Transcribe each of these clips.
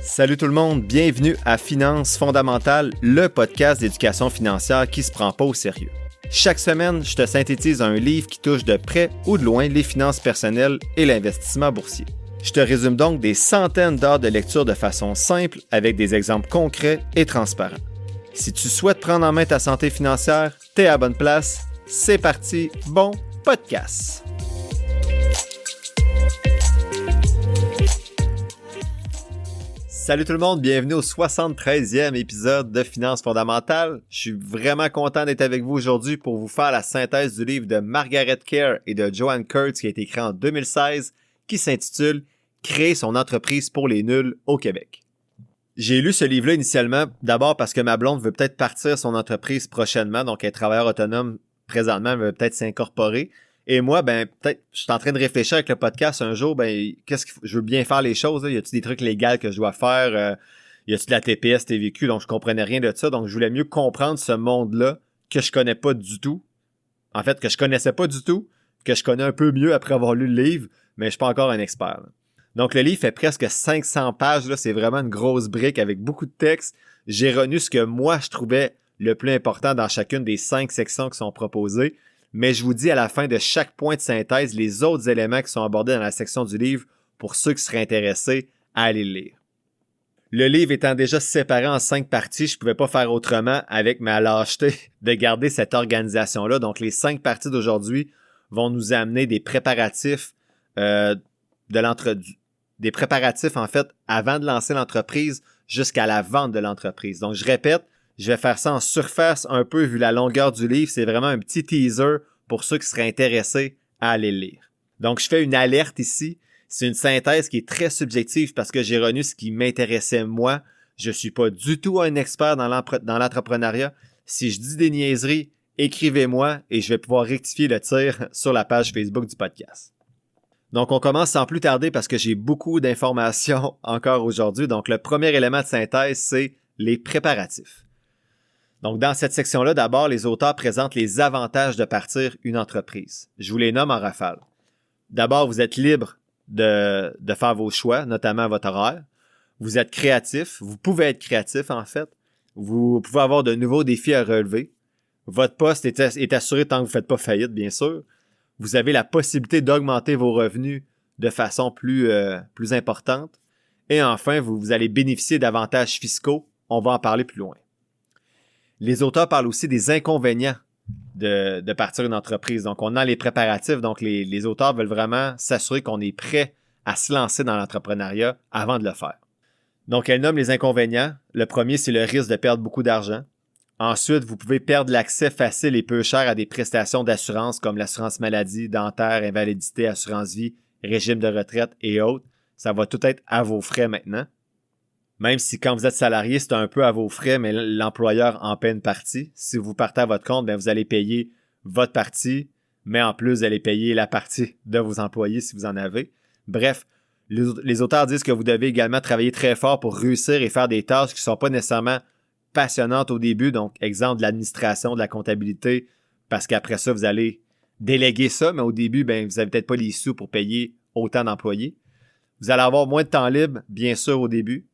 Salut tout le monde, bienvenue à Finances fondamentales, le podcast d'éducation financière qui se prend pas au sérieux. Chaque semaine, je te synthétise un livre qui touche de près ou de loin les finances personnelles et l'investissement boursier. Je te résume donc des centaines d'heures de lecture de façon simple avec des exemples concrets et transparents. Si tu souhaites prendre en main ta santé financière, t'es à la bonne place. C'est parti, bon podcast! Salut tout le monde, bienvenue au 73e épisode de Finances fondamentales. Je suis vraiment content d'être avec vous aujourd'hui pour vous faire la synthèse du livre de Margaret Kerr et de Joanne Kurtz qui a été écrit en 2016, qui s'intitule « Créer son entreprise pour les nuls au Québec ». J'ai lu ce livre-là initialement, d'abord parce que ma blonde veut peut-être partir son entreprise prochainement, donc elle est travailleur autonome présentement, elle veut peut-être s'incorporer. Et moi, peut-être, je suis en train de réfléchir avec le podcast un jour, je veux bien faire les choses, là. Y a-t-il des trucs légaux que je dois faire? Y a-t-il de la TPS, TVQ? Donc, je comprenais rien de ça. Donc, je voulais mieux comprendre ce monde-là que je connais pas du tout. En fait, que je connaissais pas du tout, que je connais un peu mieux après avoir lu le livre, mais je suis pas encore un expert, là. Donc, le livre fait presque 500 pages, là. C'est vraiment une grosse brique avec beaucoup de texte. J'ai retenu ce que moi, je trouvais le plus important dans chacune des 5 sections qui sont proposées. Mais je vous dis à la fin de chaque point de synthèse les autres éléments qui sont abordés dans la section du livre pour ceux qui seraient intéressés à aller le lire. Le livre étant déjà séparé en 5 parties, je ne pouvais pas faire autrement avec ma lâcheté de garder cette organisation-là. Donc, les 5 parties d'aujourd'hui vont nous amener des préparatifs des préparatifs, en fait, avant de lancer l'entreprise jusqu'à la vente de l'entreprise. Donc, je répète, je vais faire ça en surface un peu vu la longueur du livre. C'est vraiment un petit teaser pour ceux qui seraient intéressés à aller le lire. Donc, je fais une alerte ici. C'est une synthèse qui est très subjective parce que j'ai retenu ce qui m'intéressait moi. Je suis pas du tout un expert dans l'entrepreneuriat. Si je dis des niaiseries, écrivez-moi et je vais pouvoir rectifier le tir sur la page Facebook du podcast. Donc, on commence sans plus tarder parce que j'ai beaucoup d'informations encore aujourd'hui. Donc, le premier élément de synthèse, c'est les préparatifs. Donc, dans cette section-là, d'abord, les auteurs présentent les avantages de partir une entreprise. Je vous les nomme en rafale. D'abord, vous êtes libre de faire vos choix, notamment votre horaire. Vous êtes créatif. Vous pouvez être créatif, en fait. Vous pouvez avoir de nouveaux défis à relever. Votre poste est assuré tant que vous ne faites pas faillite, bien sûr. Vous avez la possibilité d'augmenter vos revenus de façon plus importante. Et enfin, vous allez bénéficier d'avantages fiscaux. On va en parler plus loin. Les auteurs parlent aussi des inconvénients de partir une entreprise. Donc, on a les préparatifs. Donc, les auteurs veulent vraiment s'assurer qu'on est prêt à se lancer dans l'entrepreneuriat avant de le faire. Donc, elle nomme les inconvénients. Le premier, c'est le risque de perdre beaucoup d'argent. Ensuite, vous pouvez perdre l'accès facile et peu cher à des prestations d'assurance comme l'assurance maladie, dentaire, invalidité, assurance vie, régime de retraite et autres. Ça va tout être à vos frais maintenant. Même si quand vous êtes salarié, c'est un peu à vos frais, mais l'employeur en paie une partie. Si vous partez à votre compte, vous allez payer votre partie, mais en plus, vous allez payer la partie de vos employés si vous en avez. Bref, les auteurs disent que vous devez également travailler très fort pour réussir et faire des tâches qui ne sont pas nécessairement passionnantes au début. Donc, exemple de l'administration, de la comptabilité, parce qu'après ça, vous allez déléguer ça, mais au début, vous n'avez peut-être pas les sous pour payer autant d'employés. Vous allez avoir moins de temps libre, bien sûr, au début.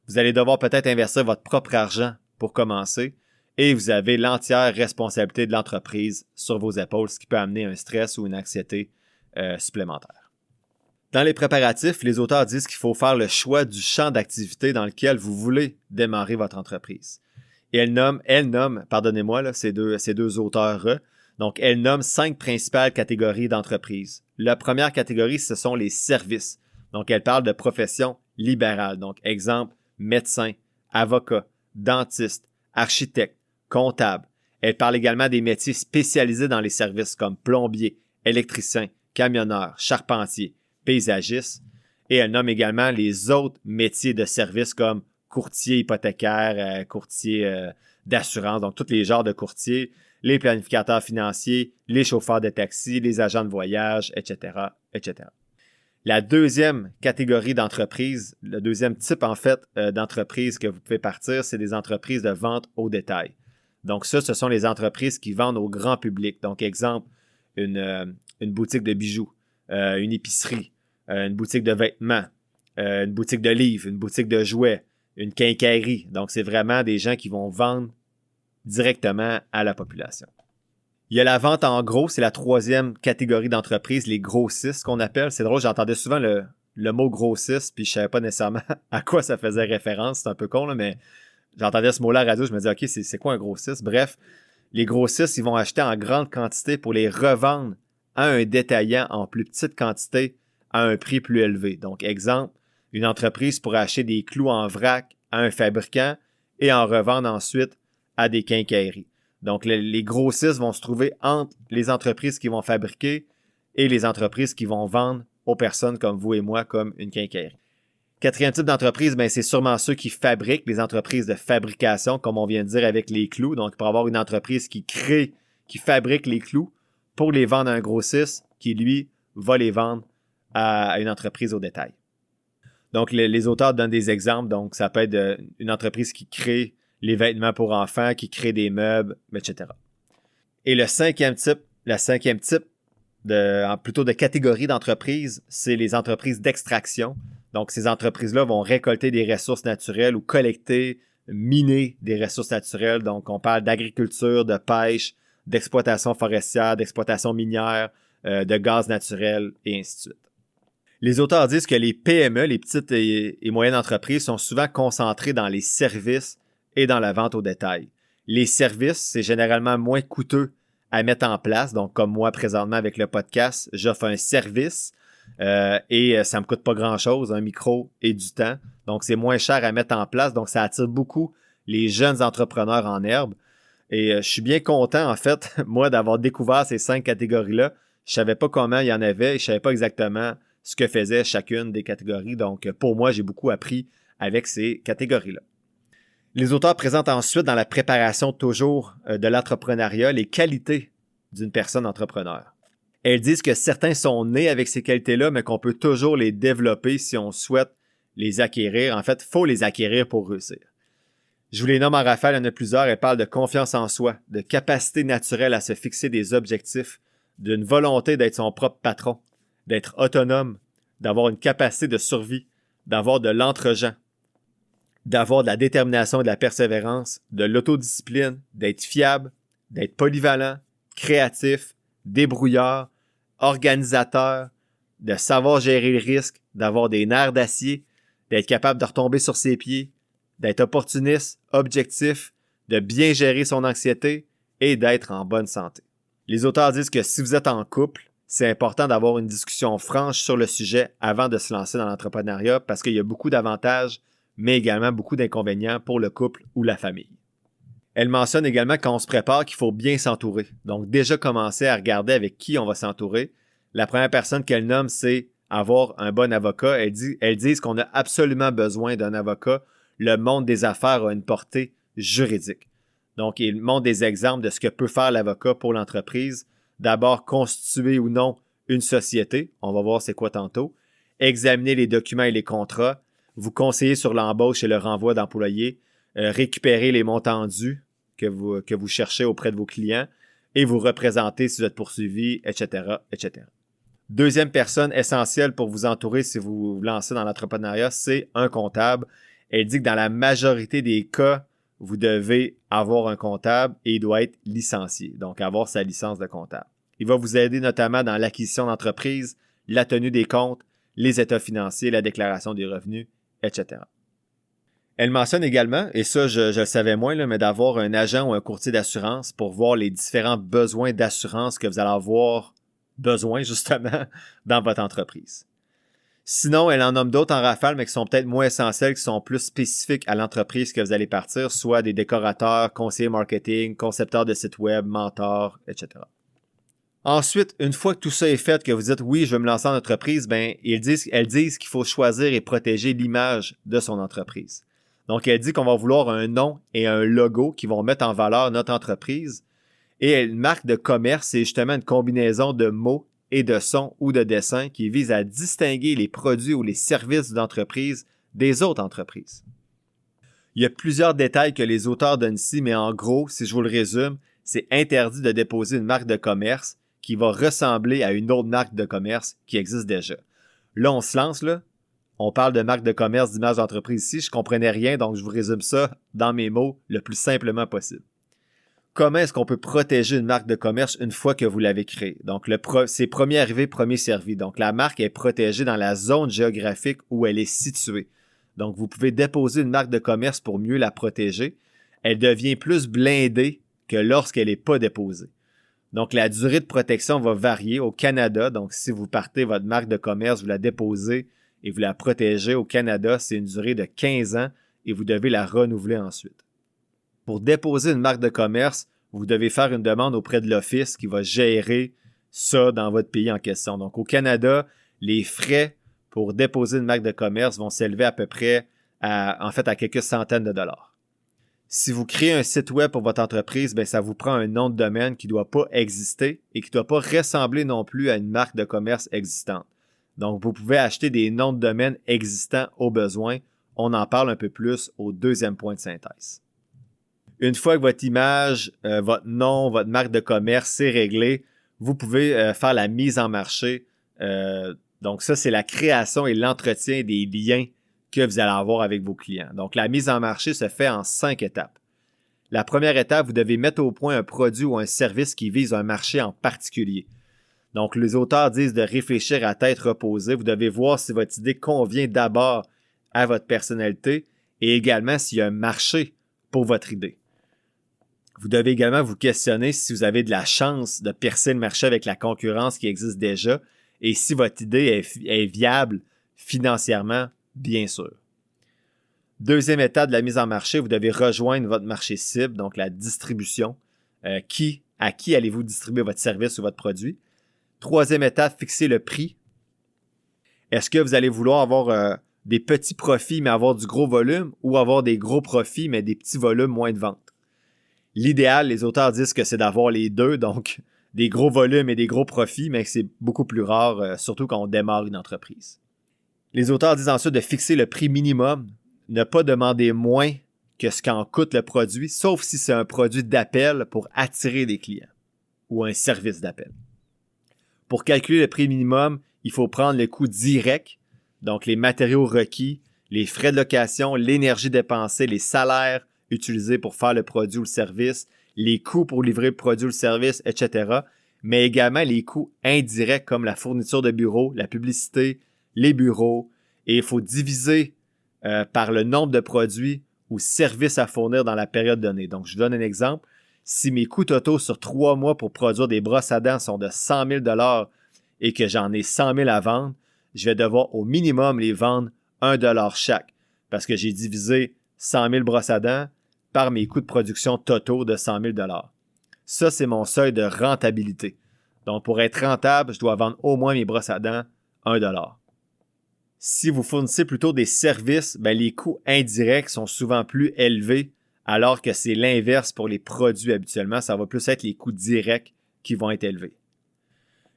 Vous allez devoir peut-être investir votre propre argent pour commencer et vous avez l'entière responsabilité de l'entreprise sur vos épaules, ce qui peut amener un stress ou une anxiété supplémentaire. Dans les préparatifs, les auteurs disent qu'il faut faire le choix du champ d'activité dans lequel vous voulez démarrer votre entreprise. Et elle nomme, ces deux auteurs, donc elle nomme 5 principales catégories d'entreprises. La première catégorie, ce sont les services. Donc elle parle de professions libérales. Donc exemple, médecin, avocat, dentiste, architecte, comptable. Elle parle également des métiers spécialisés dans les services comme plombier, électricien, camionneur, charpentier, paysagiste. Et elle nomme également les autres métiers de services comme courtier hypothécaire, courtier d'assurance, donc tous les genres de courtiers, les planificateurs financiers, les chauffeurs de taxi, les agents de voyage, etc., etc. La deuxième catégorie d'entreprise, le deuxième type en fait d'entreprise que vous pouvez partir, c'est des entreprises de vente au détail. Donc ça, ce sont les entreprises qui vendent au grand public. Donc exemple, une boutique de bijoux, une épicerie, une boutique de vêtements, une boutique de livres, une boutique de jouets, une quincaillerie. Donc, c'est vraiment des gens qui vont vendre directement à la population. Il y a la vente en gros, c'est la troisième catégorie d'entreprises, les grossistes qu'on appelle. C'est drôle, j'entendais souvent le mot grossiste, puis je savais pas nécessairement à quoi ça faisait référence. C'est un peu con, là, mais j'entendais ce mot-là à la radio, je me disais, OK, c'est quoi un grossiste? Bref, les grossistes, ils vont acheter en grande quantité pour les revendre à un détaillant en plus petite quantité à un prix plus élevé. Donc, exemple, une entreprise pourrait acheter des clous en vrac à un fabricant et en revendre ensuite à des quincailleries. Donc, les grossistes vont se trouver entre les entreprises qui vont fabriquer et les entreprises qui vont vendre aux personnes comme vous et moi, comme une quincaillerie. Quatrième type d'entreprise, ben, c'est sûrement ceux qui fabriquent, les entreprises de fabrication, comme on vient de dire avec les clous. Donc, pour avoir une entreprise qui fabrique les clous pour les vendre à un grossiste qui, lui, va les vendre à une entreprise au détail. Donc, les auteurs donnent des exemples. Donc, ça peut être une entreprise qui crée les vêtements pour enfants, qui crée des meubles, etc. Et la cinquième type de catégorie d'entreprise, c'est les entreprises d'extraction. Donc, ces entreprises-là vont récolter des ressources naturelles ou collecter, miner des ressources naturelles. Donc, on parle d'agriculture, de pêche, d'exploitation forestière, d'exploitation minière, de gaz naturel, et ainsi de suite. Les auteurs disent que les PME, les petites et moyennes entreprises, sont souvent concentrées dans les services et dans la vente au détail. Les services, c'est généralement moins coûteux à mettre en place. Donc, comme moi, présentement, avec le podcast, j'offre un service et ça me coûte pas grand-chose, un micro et du temps. Donc, c'est moins cher à mettre en place. Donc, ça attire beaucoup les jeunes entrepreneurs en herbe. Et je suis bien content, en fait, moi, d'avoir découvert ces 5 catégories-là. Je savais pas comment il y en avait et je savais pas exactement ce que faisait chacune des catégories. Donc, pour moi, j'ai beaucoup appris avec ces catégories-là. Les auteurs présentent ensuite dans la préparation toujours de l'entrepreneuriat les qualités d'une personne entrepreneur. Elles disent que certains sont nés avec ces qualités-là, mais qu'on peut toujours les développer si on souhaite les acquérir. En fait, il faut les acquérir pour réussir. Je vous les nomme en rafale, il y en a plusieurs. Elles parlent de confiance en soi, de capacité naturelle à se fixer des objectifs, d'une volonté d'être son propre patron, d'être autonome, d'avoir une capacité de survie, d'avoir de l'entre-gens, d'avoir de la détermination et de la persévérance, de l'autodiscipline, d'être fiable, d'être polyvalent, créatif, débrouillard, organisateur, de savoir gérer le risque, d'avoir des nerfs d'acier, d'être capable de retomber sur ses pieds, d'être opportuniste, objectif, de bien gérer son anxiété et d'être en bonne santé. Les auteurs disent que si vous êtes en couple, c'est important d'avoir une discussion franche sur le sujet avant de se lancer dans l'entrepreneuriat parce qu'il y a beaucoup d'avantages, mais également beaucoup d'inconvénients pour le couple ou la famille. Elle mentionne également quand on se prépare qu'il faut bien s'entourer. Donc, déjà commencer à regarder avec qui on va s'entourer. La première personne qu'elle nomme, c'est avoir un bon avocat. Elles disent qu'on a absolument besoin d'un avocat. Le monde des affaires a une portée juridique. Donc, ils montrent des exemples de ce que peut faire l'avocat pour l'entreprise. D'abord, constituer ou non une société. On va voir c'est quoi tantôt. Examiner les documents et les contrats. Vous conseiller sur l'embauche et le renvoi d'employés. Récupérer les montants dus que vous cherchez auprès de vos clients et vous représenter si vous êtes poursuivi, etc., etc. Deuxième personne essentielle pour vous entourer si vous vous lancez dans l'entrepreneuriat, c'est un comptable. Elle dit que dans la majorité des cas, vous devez avoir un comptable et il doit être licencié, donc avoir sa licence de comptable. Il va vous aider notamment dans l'acquisition d'entreprise, la tenue des comptes, les états financiers, la déclaration des revenus, etc. Elle mentionne également, et ça je le savais moins, là, mais d'avoir un agent ou un courtier d'assurance pour voir les différents besoins d'assurance que vous allez avoir besoin justement dans votre entreprise. Sinon, elle en nomme d'autres en rafale, mais qui sont peut-être moins essentielles, qui sont plus spécifiques à l'entreprise que vous allez partir, soit des décorateurs, conseillers marketing, concepteurs de sites web, mentors, etc. Ensuite, une fois que tout ça est fait, que vous dites « oui, je veux me lancer en entreprise », ben, elles disent qu'il faut choisir et protéger l'image de son entreprise. Donc, elle dit qu'on va vouloir un nom et un logo qui vont mettre en valeur notre entreprise. Et une marque de commerce, c'est justement une combinaison de mots et de sons ou de dessins qui vise à distinguer les produits ou les services d'entreprise des autres entreprises. Il y a plusieurs détails que les auteurs donnent ici, mais en gros, si je vous le résume, c'est interdit de déposer une marque de commerce qui va ressembler à une autre marque de commerce qui existe déjà. Là, on se lance, là. on parle de marque de commerce, d'image d'entreprise ici. Je comprenais rien, donc je vous résume ça dans mes mots le plus simplement possible. Comment est-ce qu'on peut protéger une marque de commerce une fois que vous l'avez créée? Donc, c'est premier arrivé, premier servi. Donc, la marque est protégée dans la zone géographique où elle est située. Donc, vous pouvez déposer une marque de commerce pour mieux la protéger. Elle devient plus blindée que lorsqu'elle n'est pas déposée. Donc, la durée de protection va varier au Canada. Donc, si vous partez votre marque de commerce, vous la déposez et vous la protégez au Canada, c'est une durée de 15 ans et vous devez la renouveler ensuite. Pour déposer une marque de commerce, vous devez faire une demande auprès de l'Office qui va gérer ça dans votre pays en question. Donc, au Canada, les frais pour déposer une marque de commerce vont s'élever à peu près à quelques centaines de dollars. Si vous créez un site web pour votre entreprise, bien, ça vous prend un nom de domaine qui ne doit pas exister et qui ne doit pas ressembler non plus à une marque de commerce existante. Donc, vous pouvez acheter des noms de domaine existants au besoin. On en parle un peu plus au deuxième point de synthèse. Une fois que votre image, votre nom, votre marque de commerce est réglé, vous pouvez faire la mise en marché. Donc, ça, c'est la création et l'entretien des liens que vous allez avoir avec vos clients. Donc, la mise en marché se fait en 5 étapes. La première étape, vous devez mettre au point un produit ou un service qui vise un marché en particulier. Donc, les auteurs disent de réfléchir à tête reposée. Vous devez voir si votre idée convient d'abord à votre personnalité et également s'il y a un marché pour votre idée. Vous devez également vous questionner si vous avez de la chance de percer le marché avec la concurrence qui existe déjà et si votre idée est viable financièrement, bien sûr. Deuxième étape de la mise en marché, vous devez rejoindre votre marché cible, donc la distribution. À qui allez-vous distribuer votre service ou votre produit? Troisième étape, fixer le prix. Est-ce que vous allez vouloir avoir des petits profits mais avoir du gros volume ou avoir des gros profits mais des petits volumes, moins de ventes? L'idéal, les auteurs disent que c'est d'avoir les deux, donc des gros volumes et des gros profits, mais c'est beaucoup plus rare, surtout quand on démarre une entreprise. Les auteurs disent ensuite de fixer le prix minimum, ne pas demander moins que ce qu'en coûte le produit, sauf si c'est un produit d'appel pour attirer des clients ou un service d'appel. Pour calculer le prix minimum, il faut prendre le coût direct, donc les matériaux requis, les frais de location, l'énergie dépensée, les salaires utilisés pour faire le produit ou le service, les coûts pour livrer le produit ou le service, etc., mais également les coûts indirects comme la fourniture de bureaux, la publicité, les bureaux, et il faut diviser par le nombre de produits ou services à fournir dans la période donnée. Donc, je vous donne un exemple. Si mes coûts totaux sur 3 mois pour produire des brosses à dents sont de 100 000 $ et que j'en ai 100 000 à vendre, je vais devoir au minimum les vendre 1 $ chaque parce que j'ai divisé 100 000 brosses à dents par mes coûts de production totaux de 100 000 $. Ça, c'est mon seuil de rentabilité. Donc, pour être rentable, je dois vendre au moins mes brosses à dents 1 $. Si vous fournissez plutôt des services, bien, les coûts indirects sont souvent plus élevés, alors que c'est l'inverse pour les produits habituellement. Ça va plus être les coûts directs qui vont être élevés.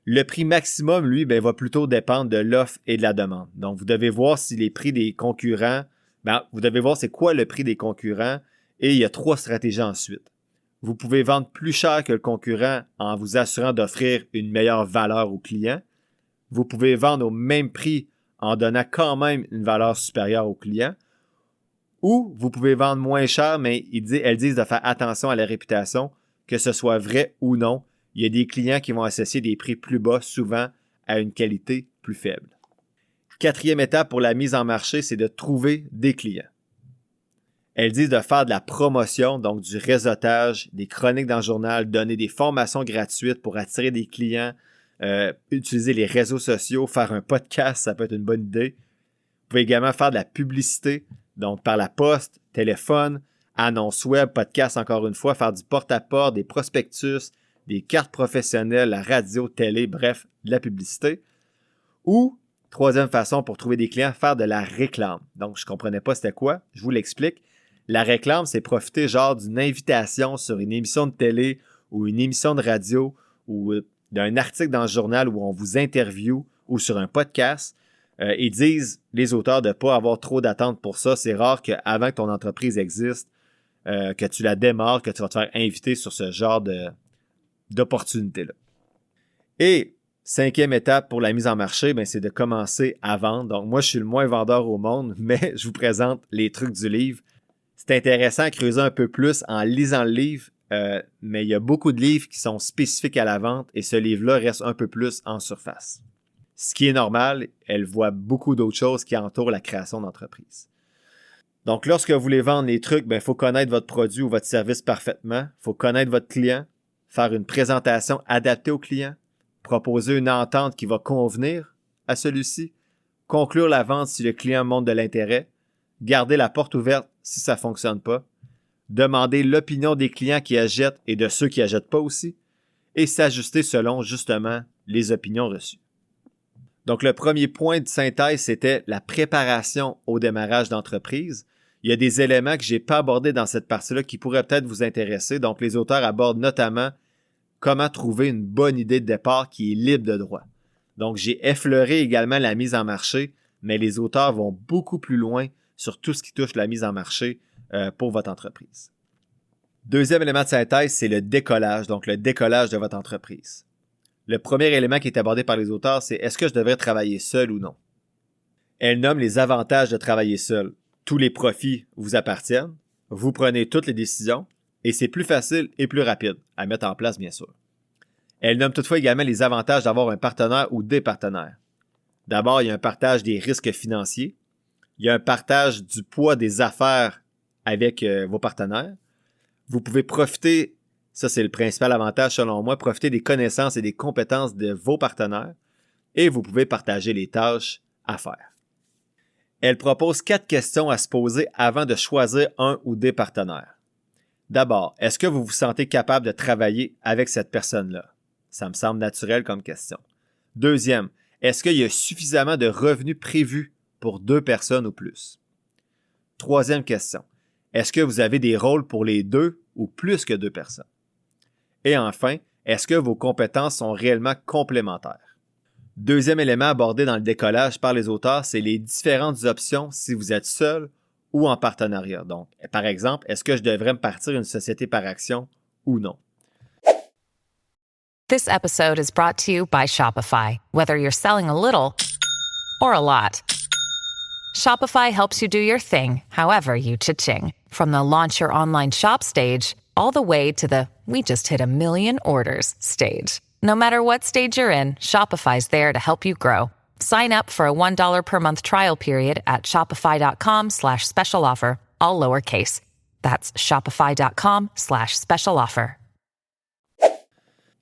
Le prix maximum, lui, bien, va plutôt dépendre de l'offre et de la demande. Donc, vous devez voir si les prix des concurrents, vous devez voir c'est quoi le prix des concurrents et il y a 3 stratégies ensuite. Vous pouvez vendre plus cher que le concurrent en vous assurant d'offrir une meilleure valeur au client. Vous pouvez vendre au même prix en donnant quand même une valeur supérieure au client. Ou vous pouvez vendre moins cher, mais elles disent de faire attention à la réputation, que ce soit vrai ou non. Il y a des clients qui vont associer des prix plus bas souvent à une qualité plus faible. Quatrième étape pour la mise en marché, c'est de trouver des clients. Elles disent de faire de la promotion, donc du réseautage, des chroniques dans le journal, donner des formations gratuites pour attirer des clients, utiliser les réseaux sociaux, faire un podcast, ça peut être une bonne idée. Vous pouvez également faire de la publicité, donc par la poste, téléphone, annonce web, podcast encore une fois, faire du porte-à-porte, des prospectus, des cartes professionnelles, la radio, télé, bref, de la publicité. Ou, troisième façon pour trouver des clients, faire de la réclame. Donc, je ne comprenais pas c'était quoi, je vous l'explique. La réclame, c'est profiter genre d'une invitation sur une émission de télé ou une émission de radio ou d'un article dans le journal où on vous interviewe ou sur un podcast. Ils disent, les auteurs, de ne pas avoir trop d'attentes pour ça. C'est rare qu'avant que ton entreprise existe, que tu la démarres, que tu vas te faire inviter sur ce genre d'opportunité-là. Et 5e étape pour la mise en marché, c'est de commencer à vendre. Donc, moi, je suis le moins vendeur au monde, mais je vous présente les trucs du livre. C'est intéressant à creuser un peu plus en lisant le livre, mais il y a beaucoup de livres qui sont spécifiques à la vente et ce livre-là reste un peu plus en surface. Ce qui est normal, elle voit beaucoup d'autres choses qui entourent la création d'entreprise. Donc, lorsque vous voulez vendre les trucs, il faut connaître votre produit ou votre service parfaitement. Il faut connaître votre client, faire une présentation adaptée au client, proposer une entente qui va convenir à celui-ci, conclure la vente si le client montre de l'intérêt, garder la porte ouverte si ça ne fonctionne pas, demander l'opinion des clients qui achètent et de ceux qui n'achètent pas aussi, et s'ajuster selon justement les opinions reçues. Donc, le premier point de synthèse, c'était la préparation au démarrage d'entreprise. Il y a des éléments que je n'ai pas abordés dans cette partie-là qui pourraient peut-être vous intéresser. Donc, les auteurs abordent notamment comment trouver une bonne idée de départ qui est libre de droit. Donc, j'ai effleuré également la mise en marché, mais les auteurs vont beaucoup plus loin sur tout ce qui touche la mise en marché pour votre entreprise. Deuxième élément de synthèse, c'est le décollage, donc le décollage de votre entreprise. Le premier élément qui est abordé par les auteurs, c'est est-ce que je devrais travailler seul ou non? Elle nomme les avantages de travailler seul. Tous les profits vous appartiennent, vous prenez toutes les décisions et c'est plus facile et plus rapide à mettre en place, bien sûr. Elle nomme toutefois également les avantages d'avoir un partenaire ou des partenaires. D'abord, il y a un partage des risques financiers. Il y a un partage du poids des affaires avec vos partenaires. Vous pouvez profiter, ça c'est le principal avantage selon moi, profiter des connaissances et des compétences de vos partenaires et vous pouvez partager les tâches à faire. Elle propose 4 questions à se poser avant de choisir un ou des partenaires. D'abord, est-ce que vous vous sentez capable de travailler avec cette personne-là? Ça me semble naturel comme question. Deuxième, est-ce qu'il y a suffisamment de revenus prévus pour 2 personnes ou plus? Troisième question, est-ce que vous avez des rôles pour les 2 ou plus que 2 personnes? Et enfin, est-ce que vos compétences sont réellement complémentaires? Deuxième élément abordé dans le décollage par les auteurs, c'est les différentes options si vous êtes seul ou en partenariat. Donc, par exemple, est-ce que je devrais me partir une société par action ou non? This episode is brought to you by Shopify. Whether you're selling a little or a lot, Shopify helps you do your thing, however you cha-ching. From the launch your online shop stage, all the way to the we just hit 1 million orders stage. No matter what stage you're in, Shopify's there to help you grow. Sign up for a $1 per month trial period at shopify.com/special offer, all lowercase. That's shopify.com/special offer.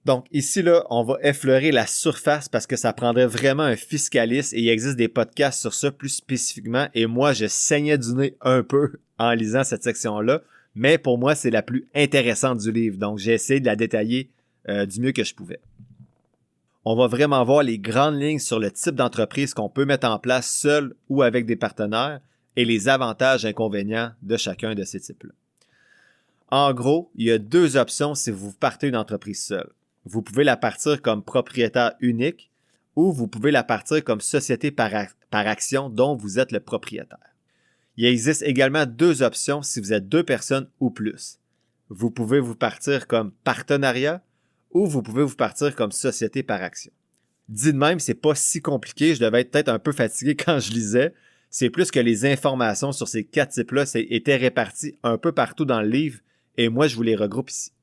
Donc ici, là, on va effleurer la surface parce que ça prendrait vraiment un fiscaliste et il existe des podcasts sur ça plus spécifiquement et moi, je saignais du nez un peu en lisant cette section-là, mais pour moi, c'est la plus intéressante du livre, donc j'ai essayé de la détailler du mieux que je pouvais. On va vraiment voir les grandes lignes sur le type d'entreprise qu'on peut mettre en place seul ou avec des partenaires et les avantages et inconvénients de chacun de ces types-là. En gros, il y a 2 options si vous partez une entreprise seule. Vous pouvez la partir comme propriétaire unique ou vous pouvez la partir comme société par action dont vous êtes le propriétaire. Il existe également 2 options si vous êtes 2 personnes ou plus. Vous pouvez vous partir comme partenariat ou vous pouvez vous partir comme société par action. Dit de même, c'est pas si compliqué, je devais être peut-être un peu fatigué quand je lisais. C'est plus que les informations sur ces 4 types-là étaient réparties un peu partout dans le livre et moi, je vous les regroupe ici.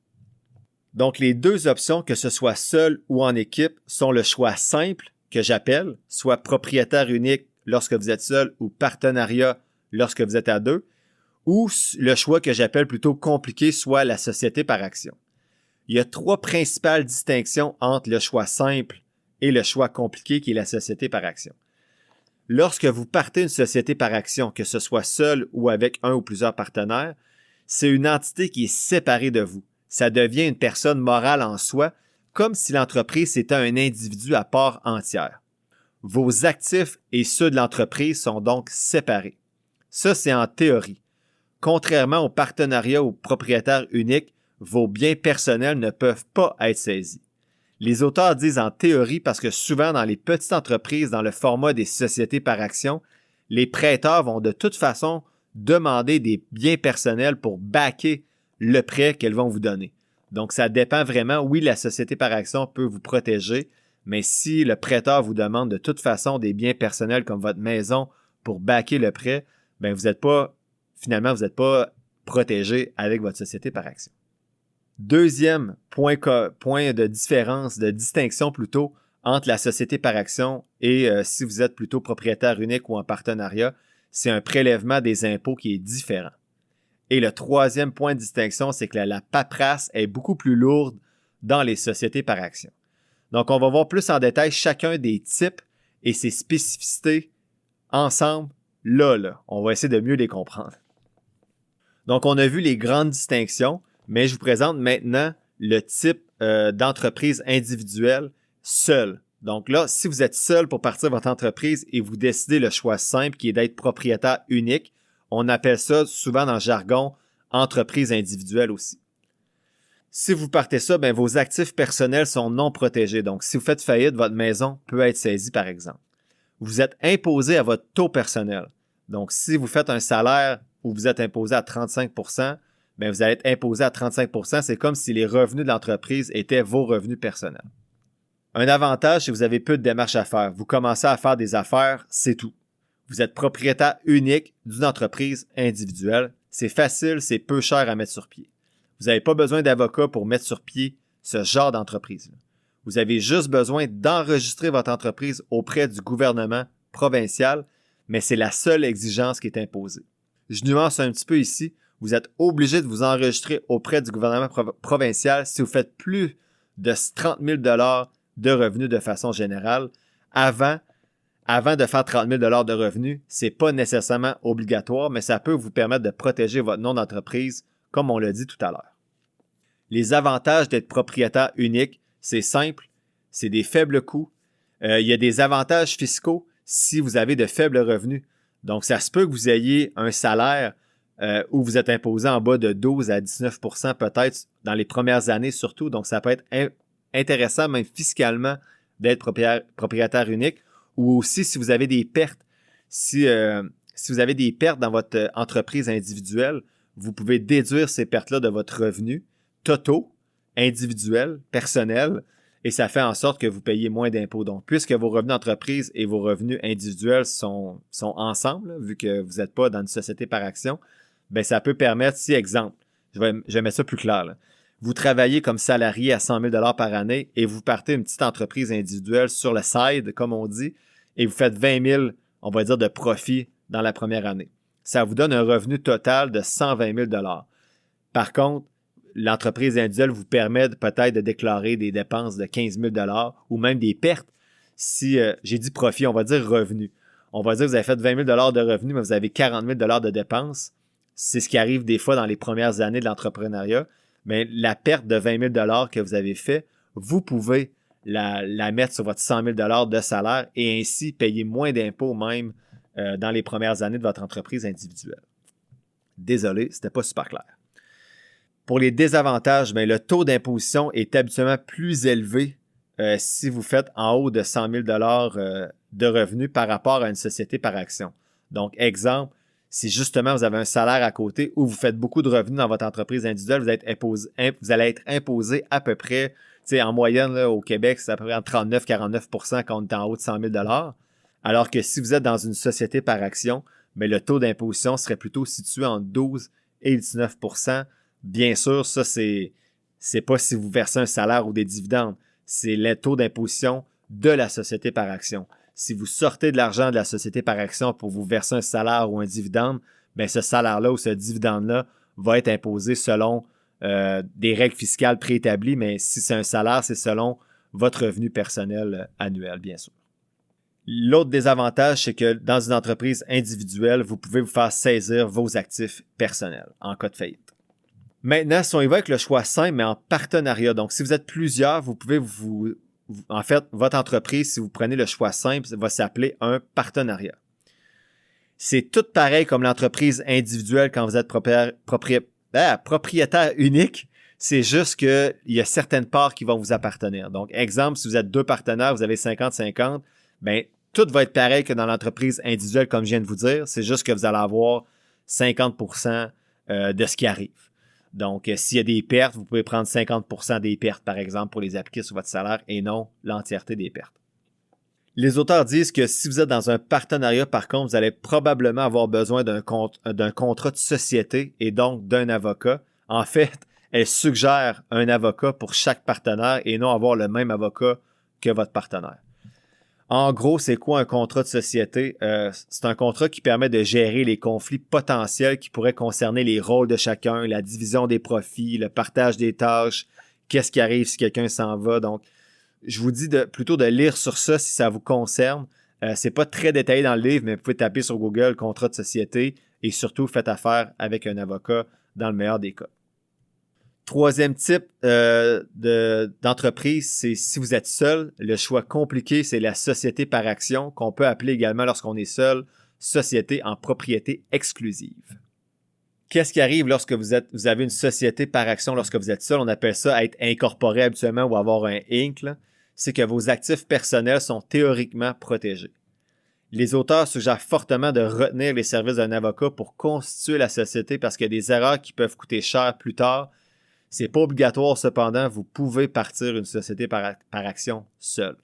Donc, les 2 options, que ce soit seul ou en équipe, sont le choix simple, que j'appelle, soit propriétaire unique lorsque vous êtes seul ou partenariat lorsque vous êtes à 2, ou le choix que j'appelle plutôt compliqué, soit la société par action. Il y a 3 principales distinctions entre le choix simple et le choix compliqué qui est la société par action. Lorsque vous partez une société par action, que ce soit seul ou avec un ou plusieurs partenaires, c'est une entité qui est séparée de vous. Ça devient une personne morale en soi, comme si l'entreprise était un individu à part entière. Vos actifs et ceux de l'entreprise sont donc séparés. Ça, c'est en théorie. Contrairement au partenariat ou propriétaire unique, vos biens personnels ne peuvent pas être saisis. Les auteurs disent en théorie parce que souvent dans les petites entreprises, dans le format des sociétés par action, les prêteurs vont de toute façon demander des biens personnels pour backer le prêt qu'elles vont vous donner. Donc, ça dépend vraiment. Oui, la société par action peut vous protéger, Mais si le prêteur vous demande de toute façon des biens personnels comme votre maison pour backer le prêt, ben vous n'êtes pas protégé avec votre société par action. Deuxième point de différence, de distinction plutôt, entre la société par action et si vous êtes plutôt propriétaire unique ou en partenariat, c'est un prélèvement des impôts qui est différent. Et le troisième point de distinction, c'est que la paperasse est beaucoup plus lourde dans les sociétés par action. Donc, on va voir plus en détail chacun des types et ses spécificités ensemble, là. On va essayer de mieux les comprendre. Donc, on a vu les grandes distinctions, mais je vous présente maintenant le type d'entreprise individuelle seule. Donc là, si vous êtes seul pour partir votre entreprise et vous décidez le choix simple qui est d'être propriétaire unique, on appelle ça souvent dans le jargon entreprise individuelle aussi. Si vous partez ça, bien, vos actifs personnels sont non protégés. Donc, si vous faites faillite, votre maison peut être saisie, par exemple. Vous êtes imposé à votre taux personnel. Donc, si vous faites un salaire où vous êtes imposé à 35 %, bien, vous allez être imposé à 35 %. C'est comme si les revenus de l'entreprise étaient vos revenus personnels. Un avantage, c'est que vous avez peu de démarches à faire. Vous commencez à faire des affaires, c'est tout. Vous êtes propriétaire unique d'une entreprise individuelle. C'est facile, c'est peu cher à mettre sur pied. Vous n'avez pas besoin d'avocat pour mettre sur pied ce genre d'entreprise-là. Vous avez juste besoin d'enregistrer votre entreprise auprès du gouvernement provincial, mais c'est la seule exigence qui est imposée. Je nuance un petit peu ici. Vous êtes obligé de vous enregistrer auprès du gouvernement provincial si vous faites plus de 30 000 $ de revenus de façon générale. Avant de faire 30 000 $ de revenus, c'est pas nécessairement obligatoire, mais ça peut vous permettre de protéger votre nom d'entreprise, comme on l'a dit tout à l'heure. Les avantages d'être propriétaire unique, c'est simple, c'est des faibles coûts. Il y a des avantages fiscaux si vous avez de faibles revenus. Donc, ça se peut que vous ayez un salaire où vous êtes imposé en bas de 12 à 19 % peut-être dans les premières années surtout. Donc, ça peut être intéressant même fiscalement d'être propriétaire unique. Ou aussi si vous avez des pertes. Si vous avez des pertes dans votre entreprise individuelle, vous pouvez déduire ces pertes-là de votre revenu totaux, individuel, personnel, et ça fait en sorte que vous payez moins d'impôts. Donc, puisque vos revenus d'entreprise et vos revenus individuels sont ensemble, là, vu que vous n'êtes pas dans une société par action, bien, ça peut permettre, si exemple, je vais mettre ça plus clair, là. Vous travaillez comme salarié à 100 000 $ par année et vous partez une petite entreprise individuelle sur le side, comme on dit, et vous faites 20 000, on va dire, de profit dans la première année. Ça vous donne un revenu total de 120 000 $. Par contre, l'entreprise individuelle vous permet peut-être de déclarer des dépenses de 15 000 $ ou même des pertes. Si j'ai dit profit, on va dire revenu. On va dire que vous avez fait 20 000 $ de revenus, mais vous avez 40 000 $ de dépenses. C'est ce qui arrive des fois dans les premières années de l'entrepreneuriat. Mais la perte de 20 000 $ que vous avez fait, vous pouvez la mettre sur votre 100 000 $ de salaire et ainsi payer moins d'impôts même dans les premières années de votre entreprise individuelle. Désolé, c'était pas super clair. Pour les désavantages, bien, le taux d'imposition est habituellement plus élevé si vous faites en haut de 100 000 $ de revenus par rapport à une société par action. Donc, exemple, si justement vous avez un salaire à côté ou vous faites beaucoup de revenus dans votre entreprise individuelle, vous allez être imposé à peu près, en moyenne là, au Québec, c'est à peu près entre 39-49 % quand on est en haut de 100 000 $. Alors que si vous êtes dans une société par action, bien, le taux d'imposition serait plutôt situé entre 12 et 19 %. Bien sûr, ça, c'est pas si vous versez un salaire ou des dividendes. C'est le taux d'imposition de la société par action. Si vous sortez de l'argent de la société par action pour vous verser un salaire ou un dividende, bien, ce salaire-là ou ce dividende-là va être imposé selon des règles fiscales préétablies, mais si c'est un salaire, c'est selon votre revenu personnel annuel, bien sûr. L'autre désavantage, c'est que dans une entreprise individuelle, vous pouvez vous faire saisir vos actifs personnels en cas de faillite. Maintenant, si on y va avec le choix simple, mais en partenariat. Donc, si vous êtes plusieurs, vous pouvez en fait, votre entreprise, si vous prenez le choix simple, va s'appeler un partenariat. C'est tout pareil comme l'entreprise individuelle quand vous êtes propriétaire unique. C'est juste qu'il y a certaines parts qui vont vous appartenir. Donc, exemple, si vous êtes 2 partenaires, vous avez 50-50, bien, tout va être pareil que dans l'entreprise individuelle, comme je viens de vous dire. C'est juste que vous allez avoir 50 % de ce qui arrive. Donc, s'il y a des pertes, vous pouvez prendre 50% des pertes, par exemple, pour les appliquer sur votre salaire et non l'entièreté des pertes. Les auteurs disent que si vous êtes dans un partenariat, par contre, vous allez probablement avoir besoin d'un contrat de société et donc d'un avocat. En fait, elle suggère un avocat pour chaque partenaire et non avoir le même avocat que votre partenaire. En gros, c'est quoi un contrat de société? C'est un contrat qui permet de gérer les conflits potentiels qui pourraient concerner les rôles de chacun, la division des profits, le partage des tâches, qu'est-ce qui arrive si quelqu'un s'en va. Donc, je vous dis plutôt de lire sur ça si ça vous concerne. C'est pas très détaillé dans le livre, mais vous pouvez taper sur Google contrat de société et surtout faites affaire avec un avocat dans le meilleur des cas. Troisième type d'entreprise, c'est si vous êtes seul. Le choix compliqué, c'est la société par action, qu'on peut appeler également lorsqu'on est seul, société en propriété exclusive. Qu'est-ce qui arrive lorsque vous avez une société par action lorsque vous êtes seul? On appelle ça être incorporé habituellement ou avoir un Inc. C'est que vos actifs personnels sont théoriquement protégés. Les auteurs suggèrent fortement de retenir les services d'un avocat pour constituer la société parce qu'il y a des erreurs qui peuvent coûter cher plus tard. C'est pas obligatoire, cependant, vous pouvez partir une société par action seul.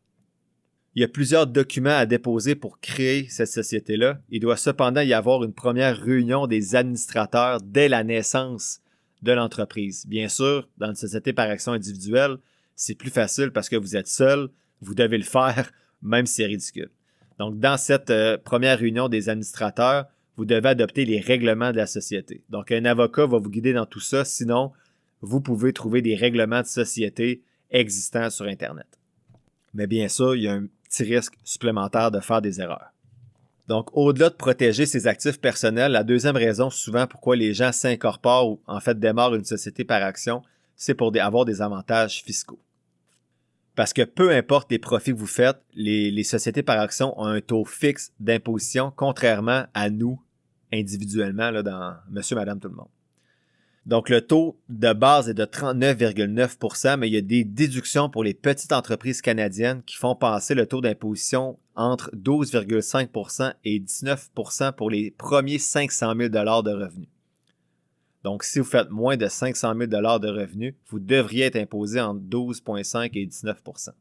Il y a plusieurs documents à déposer pour créer cette société-là. Il doit cependant y avoir une première réunion des administrateurs dès la naissance de l'entreprise. Bien sûr, dans une société par action individuelle, c'est plus facile parce que vous êtes seul, vous devez le faire, même si c'est ridicule. Donc, dans cette première réunion des administrateurs, vous devez adopter les règlements de la société. Donc, un avocat va vous guider dans tout ça, sinon, vous pouvez trouver des règlements de société existants sur Internet. Mais bien sûr, il y a un petit risque supplémentaire de faire des erreurs. Donc, au-delà de protéger ses actifs personnels, la deuxième raison souvent pourquoi les gens s'incorporent ou en fait démarrent une société par action, c'est pour avoir des avantages fiscaux. Parce que peu importe les profits que vous faites, les sociétés par action ont un taux fixe d'imposition, contrairement à nous, individuellement, là, dans Monsieur, Madame, tout le monde. Donc, le taux de base est de 39,9 %, mais il y a des déductions pour les petites entreprises canadiennes qui font passer le taux d'imposition entre 12,5 % et 19 % pour les premiers 500 000 $ de revenus. Donc, si vous faites moins de 500 000 $ de revenus, vous devriez être imposé entre 12,5 et 19 %.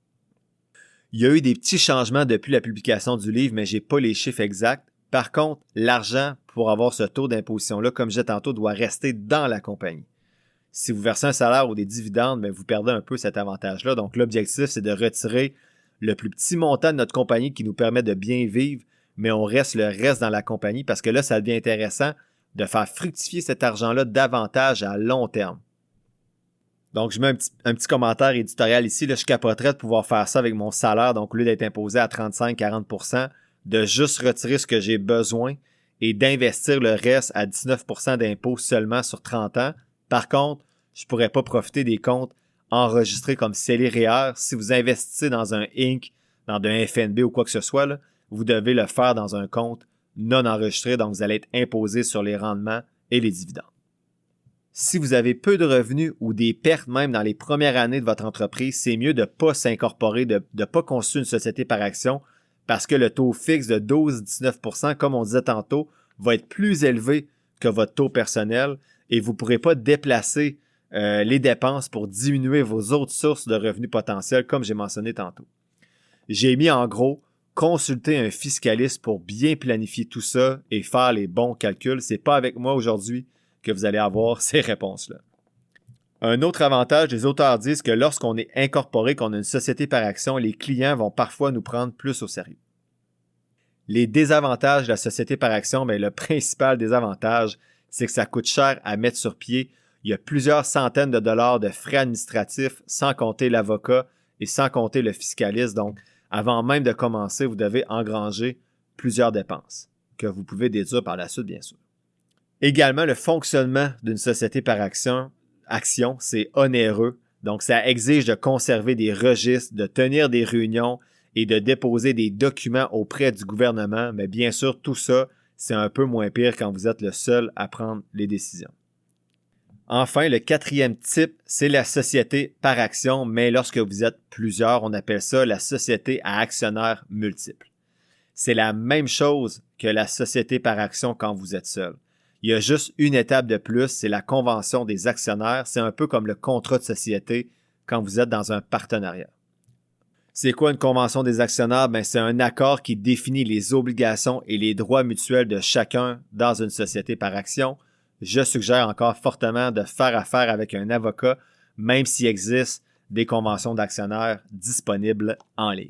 Il y a eu des petits changements depuis la publication du livre, mais je n'ai pas les chiffres exacts. Par contre, l'argent pour avoir ce taux d'imposition-là, comme je disais tantôt, doit rester dans la compagnie. Si vous versez un salaire ou des dividendes, bien, vous perdez un peu cet avantage-là. Donc, l'objectif, c'est de retirer le plus petit montant de notre compagnie qui nous permet de bien vivre, mais on reste le reste dans la compagnie parce que là, ça devient intéressant de faire fructifier cet argent-là davantage à long terme. Donc, je mets un petit commentaire éditorial ici. Là, je capoterais de pouvoir faire ça avec mon salaire. Donc, au lieu d'être imposé à 35-40 %, de juste retirer ce que j'ai besoin et d'investir le reste à 19 % d'impôt seulement sur 30 ans. Par contre, je ne pourrais pas profiter des comptes enregistrés comme CELI-REER. Si vous investissez dans un Inc., dans un FNB ou quoi que ce soit, là, vous devez le faire dans un compte non enregistré, donc vous allez être imposé sur les rendements et les dividendes. Si vous avez peu de revenus ou des pertes même dans les premières années de votre entreprise, c'est mieux de ne pas s'incorporer, de ne pas constituer une société par action parce que le taux fixe de 12-19 %, comme on disait tantôt, va être plus élevé que votre taux personnel et vous ne pourrez pas déplacer les dépenses pour diminuer vos autres sources de revenus potentiels, comme j'ai mentionné tantôt. J'ai mis en gros consulter un fiscaliste pour bien planifier tout ça et faire les bons calculs. Ce n'est pas avec moi aujourd'hui que vous allez avoir ces réponses-là. Un autre avantage, les auteurs disent que lorsqu'on est incorporé, qu'on a une société par action, les clients vont parfois nous prendre plus au sérieux. Les désavantages de la société par action, bien, le principal désavantage, c'est que ça coûte cher à mettre sur pied. Il y a plusieurs centaines de dollars de frais administratifs, sans compter l'avocat et sans compter le fiscaliste. Donc, avant même de commencer, vous devez engranger plusieurs dépenses que vous pouvez déduire par la suite, bien sûr. Également, le fonctionnement d'une société par action, c'est onéreux. Donc, ça exige de conserver des registres, de tenir des réunions et de déposer des documents auprès du gouvernement. Mais bien sûr, tout ça, c'est un peu moins pire quand vous êtes le seul à prendre les décisions. Enfin, le quatrième type, c'est la société par action, mais lorsque vous êtes plusieurs, on appelle ça la société à actionnaires multiples. C'est la même chose que la société par action quand vous êtes seul. Il y a juste une étape de plus, c'est la convention des actionnaires. C'est un peu comme le contrat de société quand vous êtes dans un partenariat. C'est quoi une convention des actionnaires? C'est un accord qui définit les obligations et les droits mutuels de chacun dans une société par action. Je suggère encore fortement de faire affaire avec un avocat, même s'il existe des conventions d'actionnaires disponibles en ligne.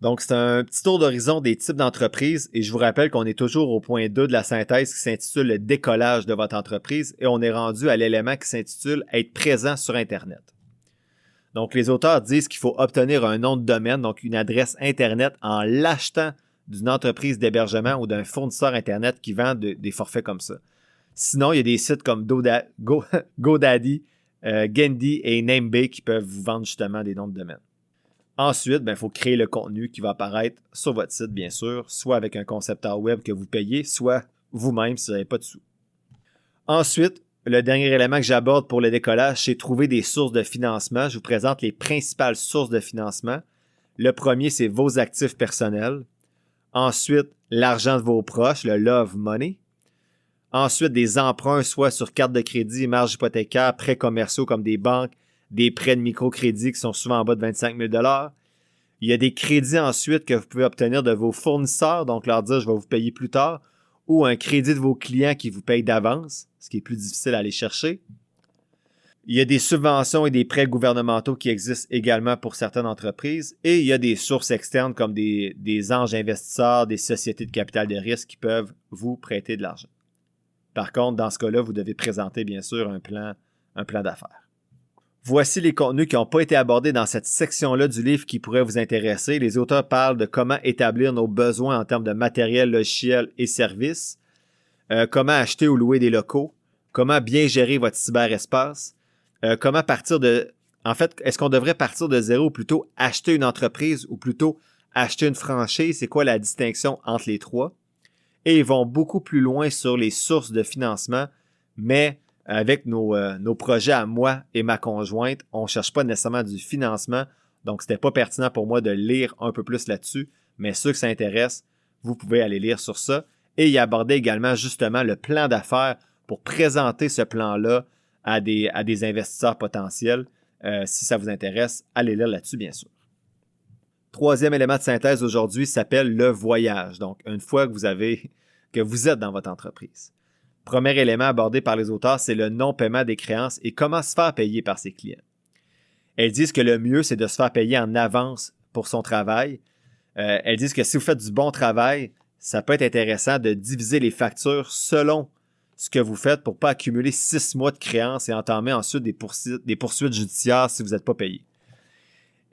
Donc, c'est un petit tour d'horizon des types d'entreprises et je vous rappelle qu'on est toujours au point 2 de la synthèse qui s'intitule « Le décollage de votre entreprise » et on est rendu à l'élément qui s'intitule « Être présent sur Internet ». Donc, les auteurs disent qu'il faut obtenir un nom de domaine, donc une adresse Internet, en l'achetant d'une entreprise d'hébergement ou d'un fournisseur Internet qui vend des forfaits comme ça. Sinon, il y a des sites comme GoDaddy, Gendy et Namebay qui peuvent vous vendre justement des noms de domaine. Ensuite, il faut créer le contenu qui va apparaître sur votre site, bien sûr, soit avec un concepteur web que vous payez, soit vous-même si vous n'avez pas de sous. Ensuite, le dernier élément que j'aborde pour le décollage, c'est trouver des sources de financement. Je vous présente les principales sources de financement. Le premier, c'est vos actifs personnels. Ensuite, l'argent de vos proches, le love money. Ensuite, des emprunts, soit sur carte de crédit, marge hypothécaire, prêts commerciaux comme des banques, des prêts de microcrédit qui sont souvent en bas de 25 000 $. Il y a des crédits ensuite que vous pouvez obtenir de vos fournisseurs, donc leur dire « je vais vous payer plus tard », ou un crédit de vos clients qui vous payent d'avance, ce qui est plus difficile à aller chercher. Il y a des subventions et des prêts gouvernementaux qui existent également pour certaines entreprises, et il y a des sources externes comme des anges investisseurs, des sociétés de capital de risque qui peuvent vous prêter de l'argent. Par contre, dans ce cas-là, vous devez présenter bien sûr un plan d'affaires. Voici les contenus qui n'ont pas été abordés dans cette section-là du livre qui pourraient vous intéresser. Les auteurs parlent de comment établir nos besoins en termes de matériel, logiciel et services, comment acheter ou louer des locaux, comment bien gérer votre cyberespace, comment partir de... En fait, est-ce qu'on devrait partir de zéro ou plutôt acheter une entreprise ou plutôt acheter une franchise? C'est quoi la distinction entre les trois? Et ils vont beaucoup plus loin sur les sources de financement, mais avec nos projets à moi et ma conjointe, on ne cherche pas nécessairement du financement, donc c'était pas pertinent pour moi de lire un peu plus là-dessus, mais ceux que ça intéresse, vous pouvez aller lire sur ça. Et il abordait également justement le plan d'affaires pour présenter ce plan-là à des investisseurs potentiels. Si ça vous intéresse, allez lire là-dessus, bien sûr. Troisième élément de synthèse aujourd'hui s'appelle le voyage. Donc, une fois que vous êtes dans votre entreprise. Premier élément abordé par les auteurs, c'est le non-paiement des créances et comment se faire payer par ses clients. Elles disent que le mieux, c'est de se faire payer en avance pour son travail. Elles disent que si vous faites du bon travail, ça peut être intéressant de diviser les factures selon ce que vous faites pour ne pas accumuler 6 mois de créances et entamer ensuite des poursuites judiciaires si vous n'êtes pas payé.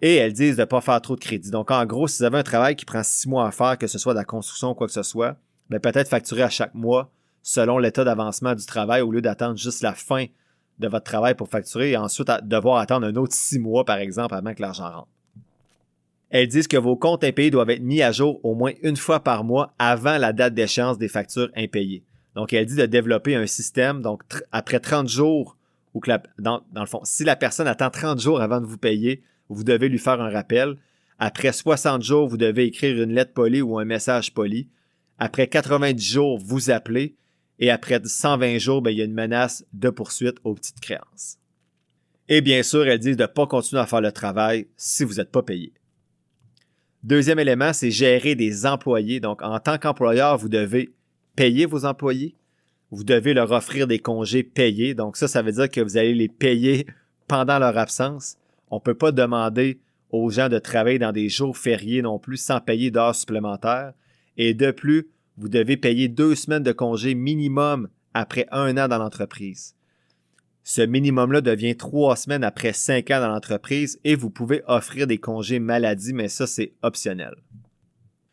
Et elles disent de ne pas faire trop de crédit. Donc, en gros, si vous avez un travail qui prend 6 mois à faire, que ce soit de la construction ou quoi que ce soit, peut-être facturer à chaque mois selon l'état d'avancement du travail au lieu d'attendre juste la fin de votre travail pour facturer et ensuite devoir attendre un autre 6 mois, par exemple, avant que l'argent rentre. Elles disent que vos comptes impayés doivent être mis à jour au moins une fois par mois avant la date d'échéance des factures impayées. Donc, elle dit de développer un système, donc après 30 jours, ou que dans le fond, si la personne attend 30 jours avant de vous payer, vous devez lui faire un rappel. Après 60 jours, vous devez écrire une lettre polie ou un message poli. Après 90 jours, vous appelez. Et après 120 jours, il y a une menace de poursuite aux petites créances. Et bien sûr, elles disent de ne pas continuer à faire le travail si vous n'êtes pas payé. Deuxième élément, c'est gérer des employés. Donc, en tant qu'employeur, vous devez payer vos employés. Vous devez leur offrir des congés payés. Donc, ça veut dire que vous allez les payer pendant leur absence. On ne peut pas demander aux gens de travailler dans des jours fériés non plus sans payer d'heures supplémentaires. Et de plus, vous devez payer 2 semaines de congé minimum après 1 an dans l'entreprise. Ce minimum-là devient 3 semaines après 5 ans dans l'entreprise et vous pouvez offrir des congés maladie, mais ça, c'est optionnel.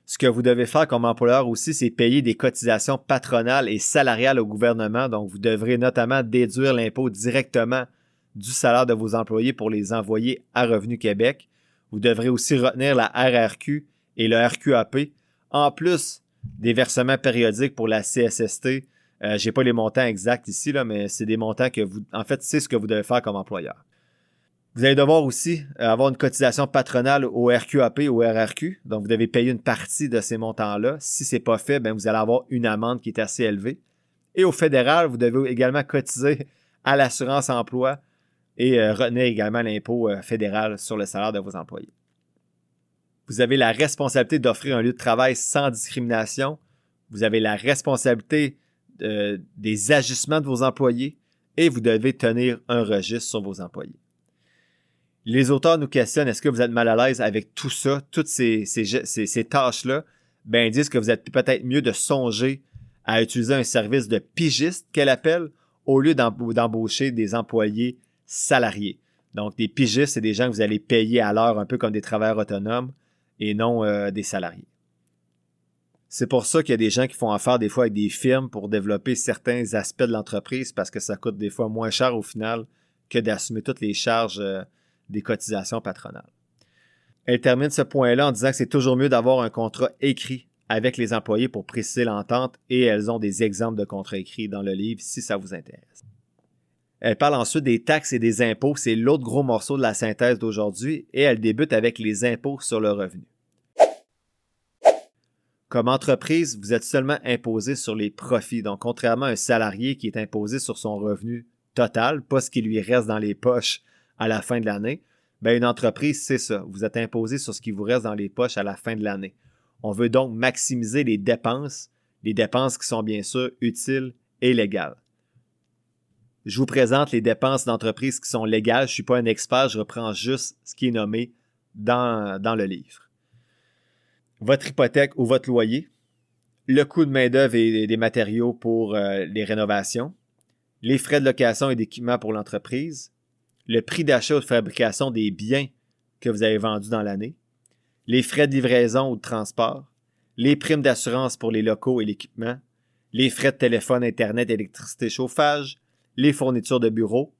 Ce que vous devez faire comme employeur aussi, c'est payer des cotisations patronales et salariales au gouvernement. Donc, vous devrez notamment déduire l'impôt directement du salaire de vos employés pour les envoyer à Revenu Québec. Vous devrez aussi retenir la RRQ et le RQAP, en plus des versements périodiques pour la CSST. Je n'ai pas les montants exacts ici, là, mais c'est des montants que c'est ce que vous devez faire comme employeur. Vous allez devoir aussi avoir une cotisation patronale au RQAP ou au RRQ. Donc, vous devez payer une partie de ces montants-là. Si ce n'est pas fait, vous allez avoir une amende qui est assez élevée. Et au fédéral, vous devez également cotiser à l'assurance emploi et retenir également l'impôt fédéral sur le salaire de vos employés. Vous avez la responsabilité d'offrir un lieu de travail sans discrimination. Vous avez la responsabilité des ajustements de vos employés et vous devez tenir un registre sur vos employés. Les auteurs nous questionnent, est-ce que vous êtes mal à l'aise avec tout ça, toutes ces tâches-là? Ben, ils disent que vous êtes peut-être mieux de songer à utiliser un service de pigiste, qu'elle appelle, au lieu d'embaucher des employés salariés. Donc, des pigistes, c'est des gens que vous allez payer à l'heure, un peu comme des travailleurs autonomes et non des salariés. C'est pour ça qu'il y a des gens qui font affaire des fois avec des firmes pour développer certains aspects de l'entreprise parce que ça coûte des fois moins cher au final que d'assumer toutes les charges des cotisations patronales. Elle termine ce point-là en disant que c'est toujours mieux d'avoir un contrat écrit avec les employés pour préciser l'entente et elles ont des exemples de contrats écrits dans le livre si ça vous intéresse. Elle parle ensuite des taxes et des impôts, c'est l'autre gros morceau de la synthèse d'aujourd'hui et elle débute avec les impôts sur le revenu. Comme entreprise, vous êtes seulement imposé sur les profits, donc contrairement à un salarié qui est imposé sur son revenu total, pas ce qui lui reste dans les poches à la fin de l'année, bien, une entreprise, c'est ça, vous êtes imposé sur ce qui vous reste dans les poches à la fin de l'année. On veut donc maximiser les dépenses qui sont bien sûr utiles et légales. Je vous présente les dépenses d'entreprise qui sont légales. Je ne suis pas un expert, je reprends juste ce qui est nommé dans le livre. Votre hypothèque ou votre loyer, le coût de main-d'œuvre et des matériaux pour les rénovations, les frais de location et d'équipement pour l'entreprise, le prix d'achat ou de fabrication des biens que vous avez vendus dans l'année, les frais de livraison ou de transport, les primes d'assurance pour les locaux et l'équipement, les frais de téléphone, Internet, électricité, chauffage, les fournitures de bureau,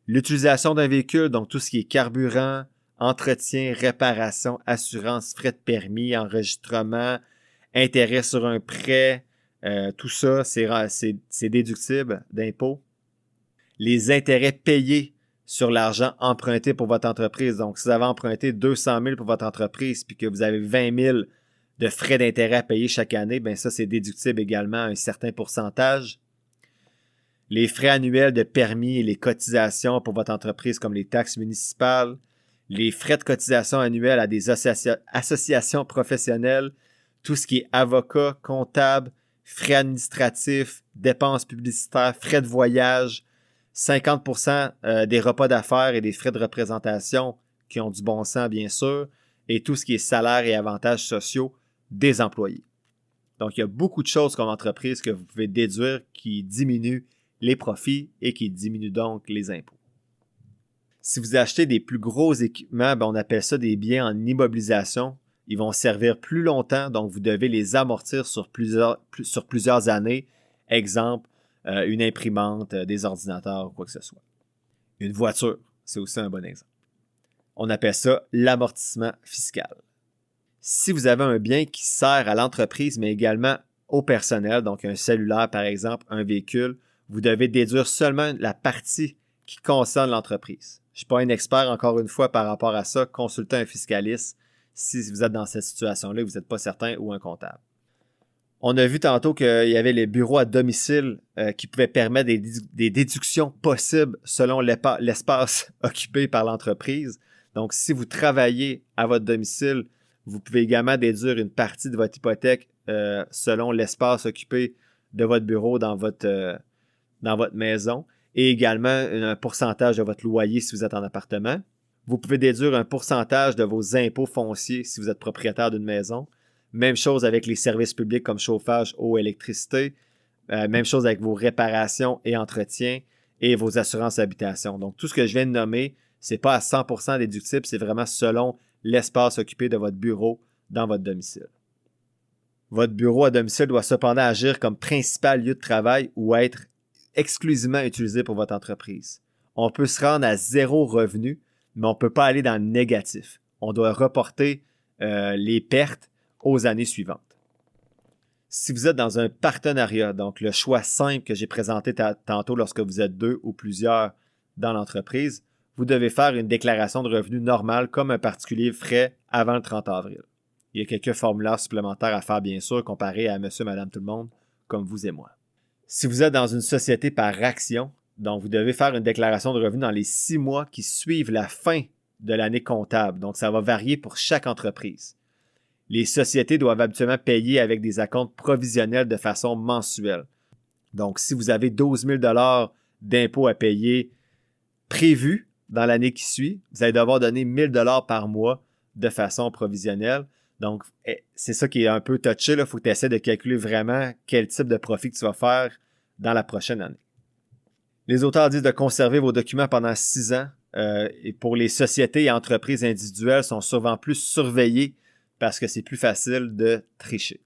l'utilisation d'un véhicule, donc tout ce qui est carburant, entretien, réparation, assurance, frais de permis, enregistrement, intérêt sur un prêt, tout ça, c'est déductible d'impôts. Les intérêts payés sur l'argent emprunté pour votre entreprise. Donc, si vous avez emprunté 200 000 pour votre entreprise puis que vous avez 20 000 de frais d'intérêt à payer chaque année, bien ça, c'est déductible également à un certain pourcentage. Les frais annuels de permis et les cotisations pour votre entreprise comme les taxes municipales, les frais de cotisation annuels à des associations professionnelles, tout ce qui est avocat, comptable, frais administratifs, dépenses publicitaires, frais de voyage, 50% des repas d'affaires et des frais de représentation qui ont du bon sens, bien sûr, et tout ce qui est salaire et avantages sociaux des employés. Donc, il y a beaucoup de choses comme entreprise que vous pouvez déduire qui diminuent les profits et qui diminuent donc les impôts. Si vous achetez des plus gros équipements, on appelle ça des biens en immobilisation. Ils vont servir plus longtemps, donc vous devez les amortir sur plusieurs années. Exemple, une imprimante, des ordinateurs ou quoi que ce soit. Une voiture, c'est aussi un bon exemple. On appelle ça l'amortissement fiscal. Si vous avez un bien qui sert à l'entreprise, mais également au personnel, donc un cellulaire par exemple, un véhicule, vous devez déduire seulement la partie qui concerne l'entreprise. Je ne suis pas un expert, encore une fois, par rapport à ça. Consultez un fiscaliste si vous êtes dans cette situation-là et vous n'êtes pas certain ou un comptable. On a vu tantôt qu'il y avait les bureaux à domicile qui pouvaient permettre des déductions possibles selon l'espace occupé par l'entreprise. Donc, si vous travaillez à votre domicile, vous pouvez également déduire une partie de votre hypothèque selon l'espace occupé de votre bureau dans votre maison et également un pourcentage de votre loyer si vous êtes en appartement. Vous pouvez déduire un pourcentage de vos impôts fonciers si vous êtes propriétaire d'une maison. Même chose avec les services publics comme chauffage, eau, électricité. Même chose avec vos réparations et entretiens et vos assurances habitation. Donc, tout ce que je viens de nommer, ce n'est pas à 100% déductible, c'est vraiment selon l'espace occupé de votre bureau dans votre domicile. Votre bureau à domicile doit cependant agir comme principal lieu de travail ou être exclusivement utilisé pour votre entreprise. On peut se rendre à 0 revenu, mais on ne peut pas aller dans le négatif. On doit reporter les pertes aux années suivantes. Si vous êtes dans un partenariat, donc le choix simple que j'ai présenté tantôt lorsque vous êtes 2 ou plusieurs dans l'entreprise, vous devez faire une déclaration de revenus normale comme un particulier ferait avant le 30 avril. Il y a quelques formulaires supplémentaires à faire, bien sûr, comparés à monsieur, madame, tout le monde, comme vous et moi. Si vous êtes dans une société par action, donc vous devez faire une déclaration de revenus dans les 6 mois qui suivent la fin de l'année comptable. Donc, ça va varier pour chaque entreprise. Les sociétés doivent habituellement payer avec des acomptes provisionnels de façon mensuelle. Donc, si vous avez 12 000 d'impôts à payer prévus dans l'année qui suit, vous allez devoir donner 1 000 par mois de façon provisionnelle. Donc, c'est ça qui est un peu touché. Il faut que tu essaies de calculer vraiment quel type de profit que tu vas faire dans la prochaine année. Les auteurs disent de conserver vos documents pendant 6 ans. Et pour les sociétés et entreprises individuelles, sont souvent plus surveillées parce que c'est plus facile de tricher.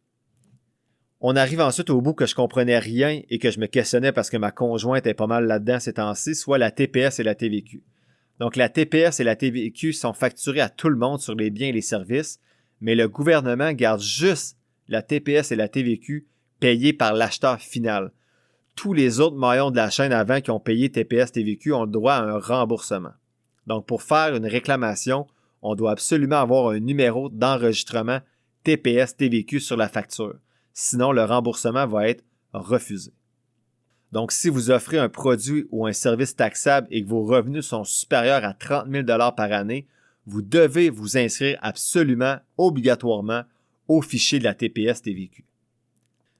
On arrive ensuite au bout que je comprenais rien et que je me questionnais parce que ma conjointe est pas mal là-dedans ces temps-ci, soit la TPS et la TVQ. Donc, la TPS et la TVQ sont facturées à tout le monde sur les biens et les services, mais le gouvernement garde juste la TPS et la TVQ payées par l'acheteur final. Tous les autres maillons de la chaîne avant qui ont payé TPS, TVQ ont le droit à un remboursement. Donc, pour faire une réclamation, on doit absolument avoir un numéro d'enregistrement TPS, TVQ sur la facture. Sinon, le remboursement va être refusé. Donc, si vous offrez un produit ou un service taxable et que vos revenus sont supérieurs à 30 000 par année, vous devez vous inscrire absolument, obligatoirement, au fichier de la TPS TVQ.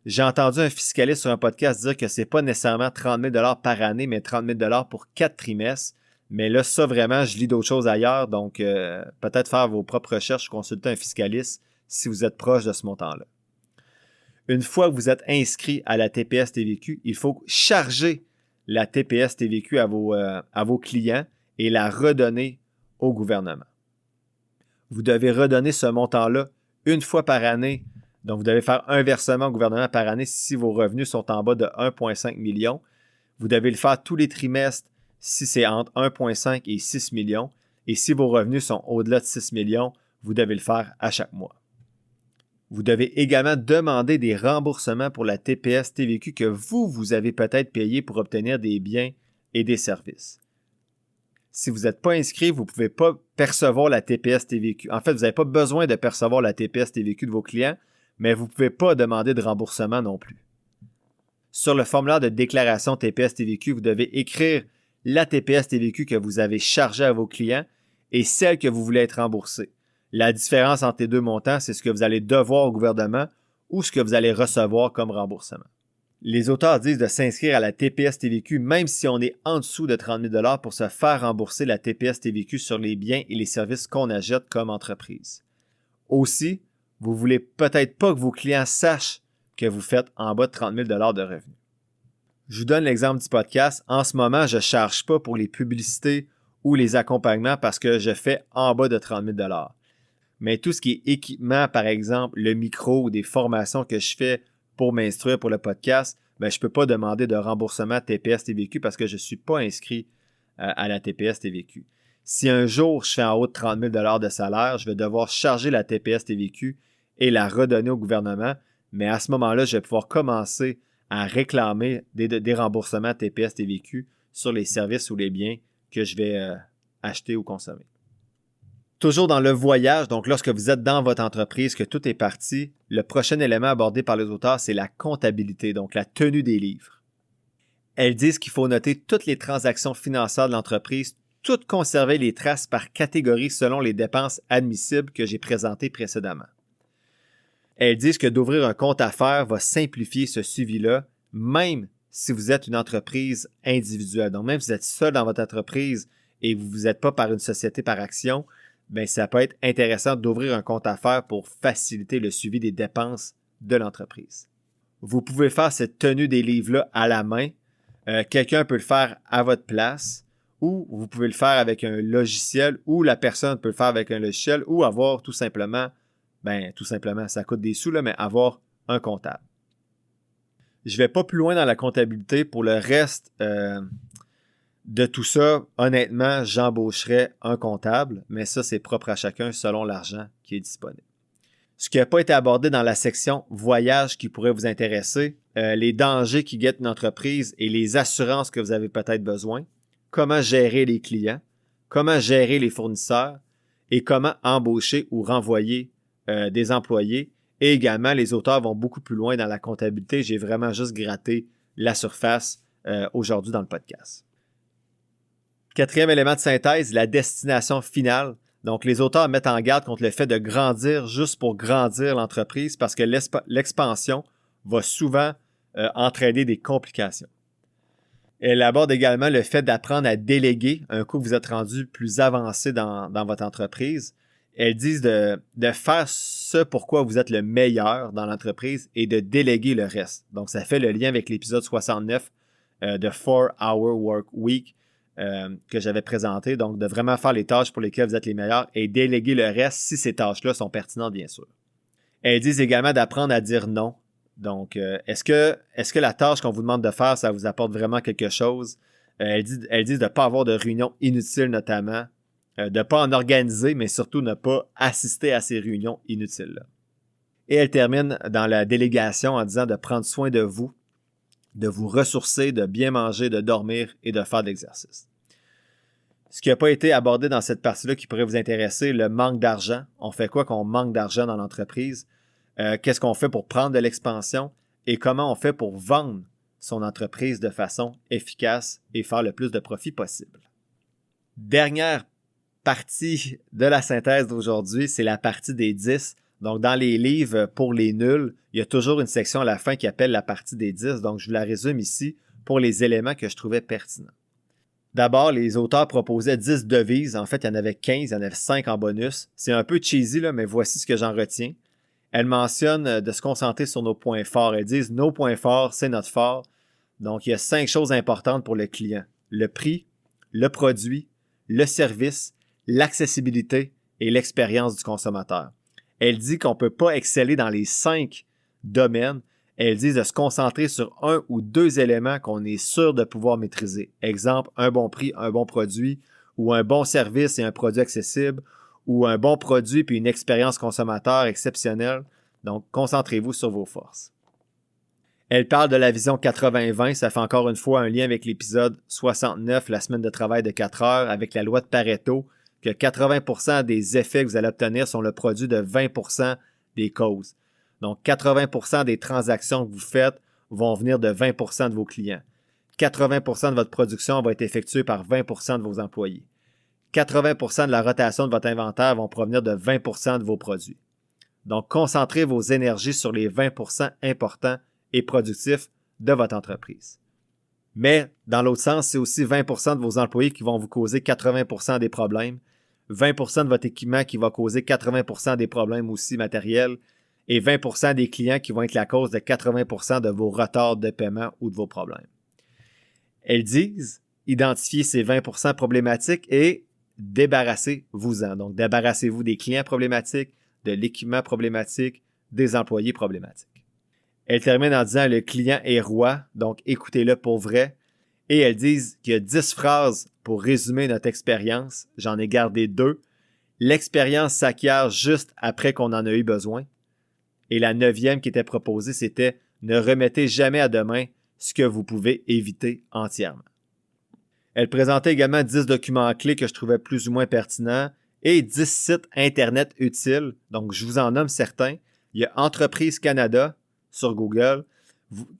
J'ai entendu un fiscaliste sur un podcast dire que ce n'est pas nécessairement 30 000 par année, mais 30 000 pour 4 trimestres. Mais là, ça vraiment, je lis d'autres choses ailleurs, donc peut-être faire vos propres recherches ou consulter un fiscaliste si vous êtes proche de ce montant-là. Une fois que vous êtes inscrit à la TPS TVQ, il faut charger la TPS TVQ à vos clients et la redonner au gouvernement. Vous devez redonner ce montant-là une fois par année. Donc, vous devez faire un versement au gouvernement par année si vos revenus sont en bas de 1,5 million. Vous devez le faire tous les trimestres si c'est entre 1,5 et 6 millions. Et si vos revenus sont au-delà de 6 millions, vous devez le faire à chaque mois. Vous devez également demander des remboursements pour la TPS TVQ que vous avez peut-être payé pour obtenir des biens et des services. Si vous n'êtes pas inscrit, vous ne pouvez pas percevoir la TPS TVQ. En fait, vous n'avez pas besoin de percevoir la TPS TVQ de vos clients, mais vous ne pouvez pas demander de remboursement non plus. Sur le formulaire de déclaration TPS TVQ, vous devez écrire la TPS TVQ que vous avez chargée à vos clients et celle que vous voulez être remboursée. La différence entre les deux montants, c'est ce que vous allez devoir au gouvernement ou ce que vous allez recevoir comme remboursement. Les auteurs disent de s'inscrire à la TPS TVQ même si on est en dessous de 30 000 pour se faire rembourser la TPS TVQ sur les biens et les services qu'on achète comme entreprise. Aussi, vous ne voulez peut-être pas que vos clients sachent que vous faites en bas de 30 000 de revenus. Je vous donne l'exemple du podcast. En ce moment, je ne charge pas pour les publicités ou les accompagnements parce que je fais en bas de 30 000 Mais tout ce qui est équipement, par exemple, le micro ou des formations que je fais pour m'instruire pour le podcast, je ne peux pas demander de remboursement TPS TVQ parce que je ne suis pas inscrit à la TPS TVQ. Si un jour je fais en haut de 30 000 de salaire, je vais devoir charger la TPS TVQ et la redonner au gouvernement, mais à ce moment-là, je vais pouvoir commencer à réclamer des remboursements TPS TVQ sur les services ou les biens que je vais acheter ou consommer. Toujours dans le voyage, donc lorsque vous êtes dans votre entreprise, que tout est parti, le prochain élément abordé par les auteurs, c'est la comptabilité, donc la tenue des livres. Elles disent qu'il faut noter toutes les transactions financières de l'entreprise, toutes conserver les traces par catégorie selon les dépenses admissibles que j'ai présentées précédemment. Elles disent que d'ouvrir un compte affaires va simplifier ce suivi-là, même si vous êtes une entreprise individuelle. Donc, même si vous êtes seul dans votre entreprise et vous n'êtes pas par une société par action, ça peut être intéressant d'ouvrir un compte affaires pour faciliter le suivi des dépenses de l'entreprise. Vous pouvez faire cette tenue des livres-là à la main. Quelqu'un peut le faire à votre place ou vous pouvez le faire avec un logiciel ou la personne peut le faire avec un logiciel ou avoir tout simplement, ça coûte des sous, là, mais avoir un comptable. Je ne vais pas plus loin dans la comptabilité. Pour le reste de tout ça, honnêtement, j'embaucherais un comptable, mais ça, c'est propre à chacun selon l'argent qui est disponible. Ce qui n'a pas été abordé dans la section voyage qui pourrait vous intéresser, les dangers qui guettent une entreprise et les assurances que vous avez peut-être besoin, comment gérer les clients, comment gérer les fournisseurs et comment embaucher ou renvoyer des employés. Et également, les auteurs vont beaucoup plus loin dans la comptabilité. J'ai vraiment juste gratté la surface aujourd'hui dans le podcast. Quatrième élément de synthèse, la destination finale. Donc, les auteurs mettent en garde contre le fait de grandir juste pour grandir l'entreprise parce que l'expansion va souvent entraîner des complications. Elle aborde également le fait d'apprendre à déléguer un coup que vous êtes rendu plus avancé dans votre entreprise. Elles disent de faire ce pourquoi vous êtes le meilleur dans l'entreprise et de déléguer le reste. Donc, ça fait le lien avec l'épisode 69 de 4-Hour Work Week que j'avais présenté. Donc, de vraiment faire les tâches pour lesquelles vous êtes les meilleurs et déléguer le reste si ces tâches-là sont pertinentes, bien sûr. Elles disent également d'apprendre à dire non. Donc, est-ce que la tâche qu'on vous demande de faire, ça vous apporte vraiment quelque chose? Elles disent de ne pas avoir de réunions inutiles notamment, de ne pas en organiser, mais surtout ne pas assister à ces réunions inutiles-là. Et elle termine dans la délégation en disant de prendre soin de vous ressourcer, de bien manger, de dormir et de faire de l'exercice. Ce qui n'a pas été abordé dans cette partie-là qui pourrait vous intéresser, le manque d'argent. On fait quoi quand on manque d'argent dans l'entreprise? Qu'est-ce qu'on fait pour prendre de l'expansion? Et comment on fait pour vendre son entreprise de façon efficace et faire le plus de profit possible? Dernière partie de la synthèse d'aujourd'hui, c'est la partie des 10. Donc, dans les livres pour les nuls, il y a toujours une section à la fin qui appelle la partie des 10. Donc, je vous la résume ici pour les éléments que je trouvais pertinents. D'abord, les auteurs proposaient 10 devises. En fait, il y en avait 15, il y en avait 5 en bonus. C'est un peu cheesy, là, mais voici ce que j'en retiens. Elles mentionnent de se concentrer sur nos points forts. Elles disent « Nos points forts, c'est notre fort ». Donc, il y a 5 choses importantes pour le client. Le prix, le produit, le service, l'accessibilité et l'expérience du consommateur. Elle dit qu'on ne peut pas exceller dans les 5 domaines. Elle dit de se concentrer sur 1 ou 2 éléments qu'on est sûr de pouvoir maîtriser. Exemple, un bon prix, un bon produit, ou un bon service et un produit accessible, ou un bon produit puis une expérience consommateur exceptionnelle. Donc, concentrez-vous sur vos forces. Elle parle de la vision 80-20. Ça fait encore une fois un lien avec l'épisode 69, la semaine de travail de 4 heures, avec la loi de Pareto, que 80% des effets que vous allez obtenir sont le produit de 20% des causes. Donc, 80% des transactions que vous faites vont venir de 20% de vos clients. 80% de votre production va être effectuée par 20% de vos employés. 80% de la rotation de votre inventaire vont provenir de 20% de vos produits. Donc, concentrez vos énergies sur les 20% importants et productifs de votre entreprise. Mais, dans l'autre sens, c'est aussi 20% de vos employés qui vont vous causer 80% des problèmes, 20% de votre équipement qui va causer 80% des problèmes aussi matériels et 20% des clients qui vont être la cause de 80% de vos retards de paiement ou de vos problèmes. Elles disent, identifiez ces 20% problématiques et débarrassez-vous-en. Donc, débarrassez-vous des clients problématiques, de l'équipement problématique, des employés problématiques. Elle termine en disant « Le client est roi, donc écoutez-le pour vrai ». Et elles disent qu'il y a 10 phrases pour résumer notre expérience. J'en ai gardé 2. L'expérience s'acquiert juste après qu'on en a eu besoin. Et la 9e qui était proposée, c'était « Ne remettez jamais à demain ce que vous pouvez éviter entièrement ». Elle présentait également 10 documents clés que je trouvais plus ou moins pertinents et 10 sites Internet utiles. Donc, je vous en nomme certains. Il y a Entreprise Canada sur Google,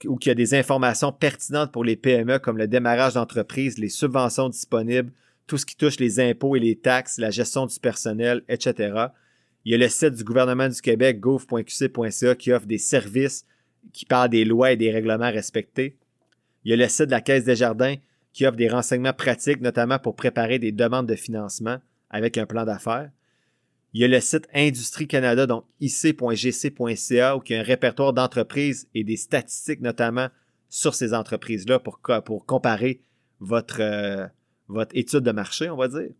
où il y a des informations pertinentes pour les PME comme le démarrage d'entreprise, les subventions disponibles, tout ce qui touche les impôts et les taxes, la gestion du personnel, etc. Il y a le site du gouvernement du Québec, gouv.qc.ca, qui offre des services qui parlent des lois et des règlements respectés. Il y a le site de la Caisse des Jardins qui offre des renseignements pratiques, notamment pour préparer des demandes de financement avec un plan d'affaires. Il y a le site Industrie Canada, donc ic.gc.ca, où il y a un répertoire d'entreprises et des statistiques notamment sur ces entreprises-là pour comparer votre étude de marché, on va dire.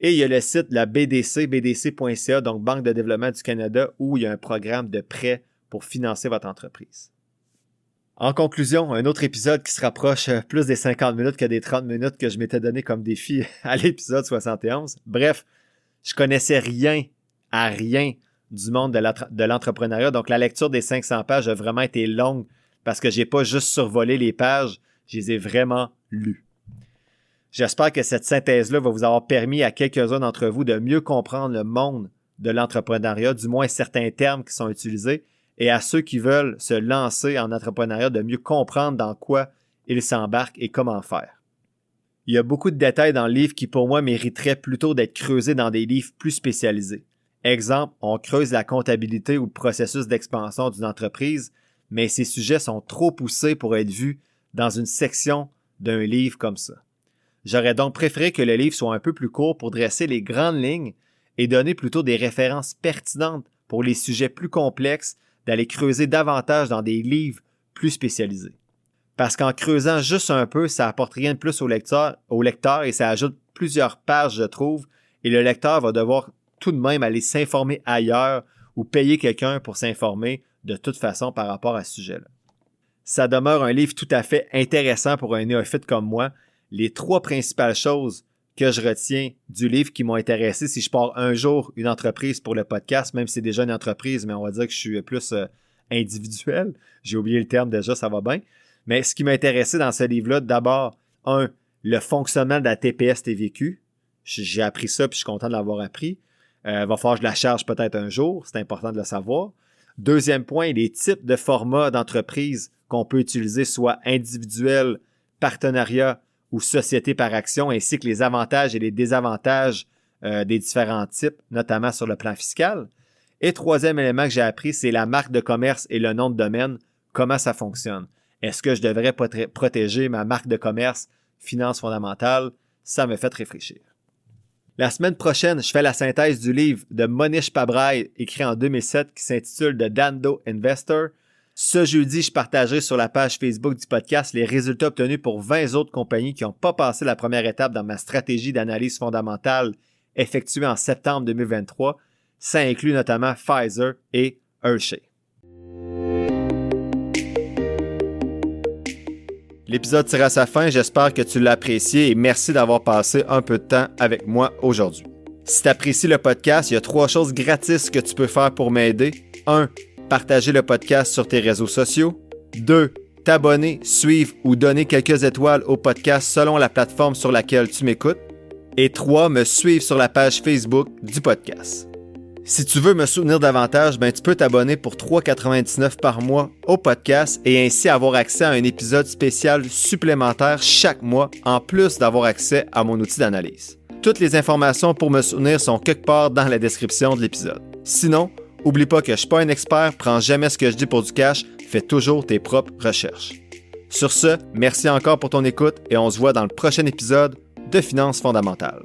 Et il y a le site de la BDC, bdc.ca, donc Banque de développement du Canada, où il y a un programme de prêt pour financer votre entreprise. En conclusion, un autre épisode qui se rapproche plus des 50 minutes que des 30 minutes que je m'étais donné comme défi à l'épisode 71. Bref, je connaissais rien du monde de l'entrepreneuriat. Donc, la lecture des 500 pages a vraiment été longue parce que j'ai pas juste survolé les pages, je les ai vraiment lues. J'espère que cette synthèse-là va vous avoir permis à quelques-uns d'entre vous de mieux comprendre le monde de l'entrepreneuriat, du moins certains termes qui sont utilisés, et à ceux qui veulent se lancer en entrepreneuriat de mieux comprendre dans quoi ils s'embarquent et comment faire. Il y a beaucoup de détails dans le livre qui, pour moi, mériteraient plutôt d'être creusés dans des livres plus spécialisés. Exemple, on creuse la comptabilité ou le processus d'expansion d'une entreprise, mais ces sujets sont trop poussés pour être vus dans une section d'un livre comme ça. J'aurais donc préféré que le livre soit un peu plus court pour dresser les grandes lignes et donner plutôt des références pertinentes pour les sujets plus complexes, d'aller creuser davantage dans des livres plus spécialisés. Parce qu'en creusant juste un peu, ça apporte rien de plus au lecteur et ça ajoute plusieurs pages, je trouve, et le lecteur va devoir tout de même aller s'informer ailleurs ou payer quelqu'un pour s'informer de toute façon par rapport à ce sujet-là. Ça demeure un livre tout à fait intéressant pour un néophyte comme moi. Les 3 principales choses que je retiens du livre qui m'ont intéressé si je pars un jour une entreprise pour le podcast, même si c'est déjà une entreprise, mais on va dire que je suis plus individuel. J'ai oublié le terme déjà, ça va bien. Mais ce qui m'a intéressé dans ce livre-là, d'abord, le fonctionnement de la TPS-TVQ. J'ai appris ça, puis je suis content de l'avoir appris. Va falloir que je la charge peut-être un jour, c'est important de le savoir. Deuxième point, les types de formats d'entreprise qu'on peut utiliser, soit individuel, partenariat ou société par action, ainsi que les avantages et les désavantages des différents types, notamment sur le plan fiscal. Et troisième élément que j'ai appris, c'est la marque de commerce et le nom de domaine, comment ça fonctionne. Est-ce que je devrais protéger ma marque de commerce, Finances fondamentales? Ça me fait réfléchir. La semaine prochaine, je fais la synthèse du livre de Monish Pabrai, écrit en 2007, qui s'intitule The Dhandho Investor. Ce jeudi, je partagerai sur la page Facebook du podcast les résultats obtenus pour 20 autres compagnies qui n'ont pas passé la première étape dans ma stratégie d'analyse fondamentale effectuée en septembre 2023. Ça inclut notamment Pfizer et Hershey. L'épisode tire à sa fin, j'espère que tu l'as apprécié et merci d'avoir passé un peu de temps avec moi aujourd'hui. Si tu apprécies le podcast, il y a 3 choses gratis que tu peux faire pour m'aider. 1. Partager le podcast sur tes réseaux sociaux. 2. T'abonner, suivre ou donner quelques étoiles au podcast selon la plateforme sur laquelle tu m'écoutes. Et 3. Me suivre sur la page Facebook du podcast. Si tu veux me soutenir davantage, tu peux t'abonner pour $3,99 par mois au podcast et ainsi avoir accès à un épisode spécial supplémentaire chaque mois, en plus d'avoir accès à mon outil d'analyse. Toutes les informations pour me soutenir sont quelque part dans la description de l'épisode. Sinon, oublie pas que je suis pas un expert, prends jamais ce que je dis pour du cash, fais toujours tes propres recherches. Sur ce, merci encore pour ton écoute et on se voit dans le prochain épisode de Finances fondamentales.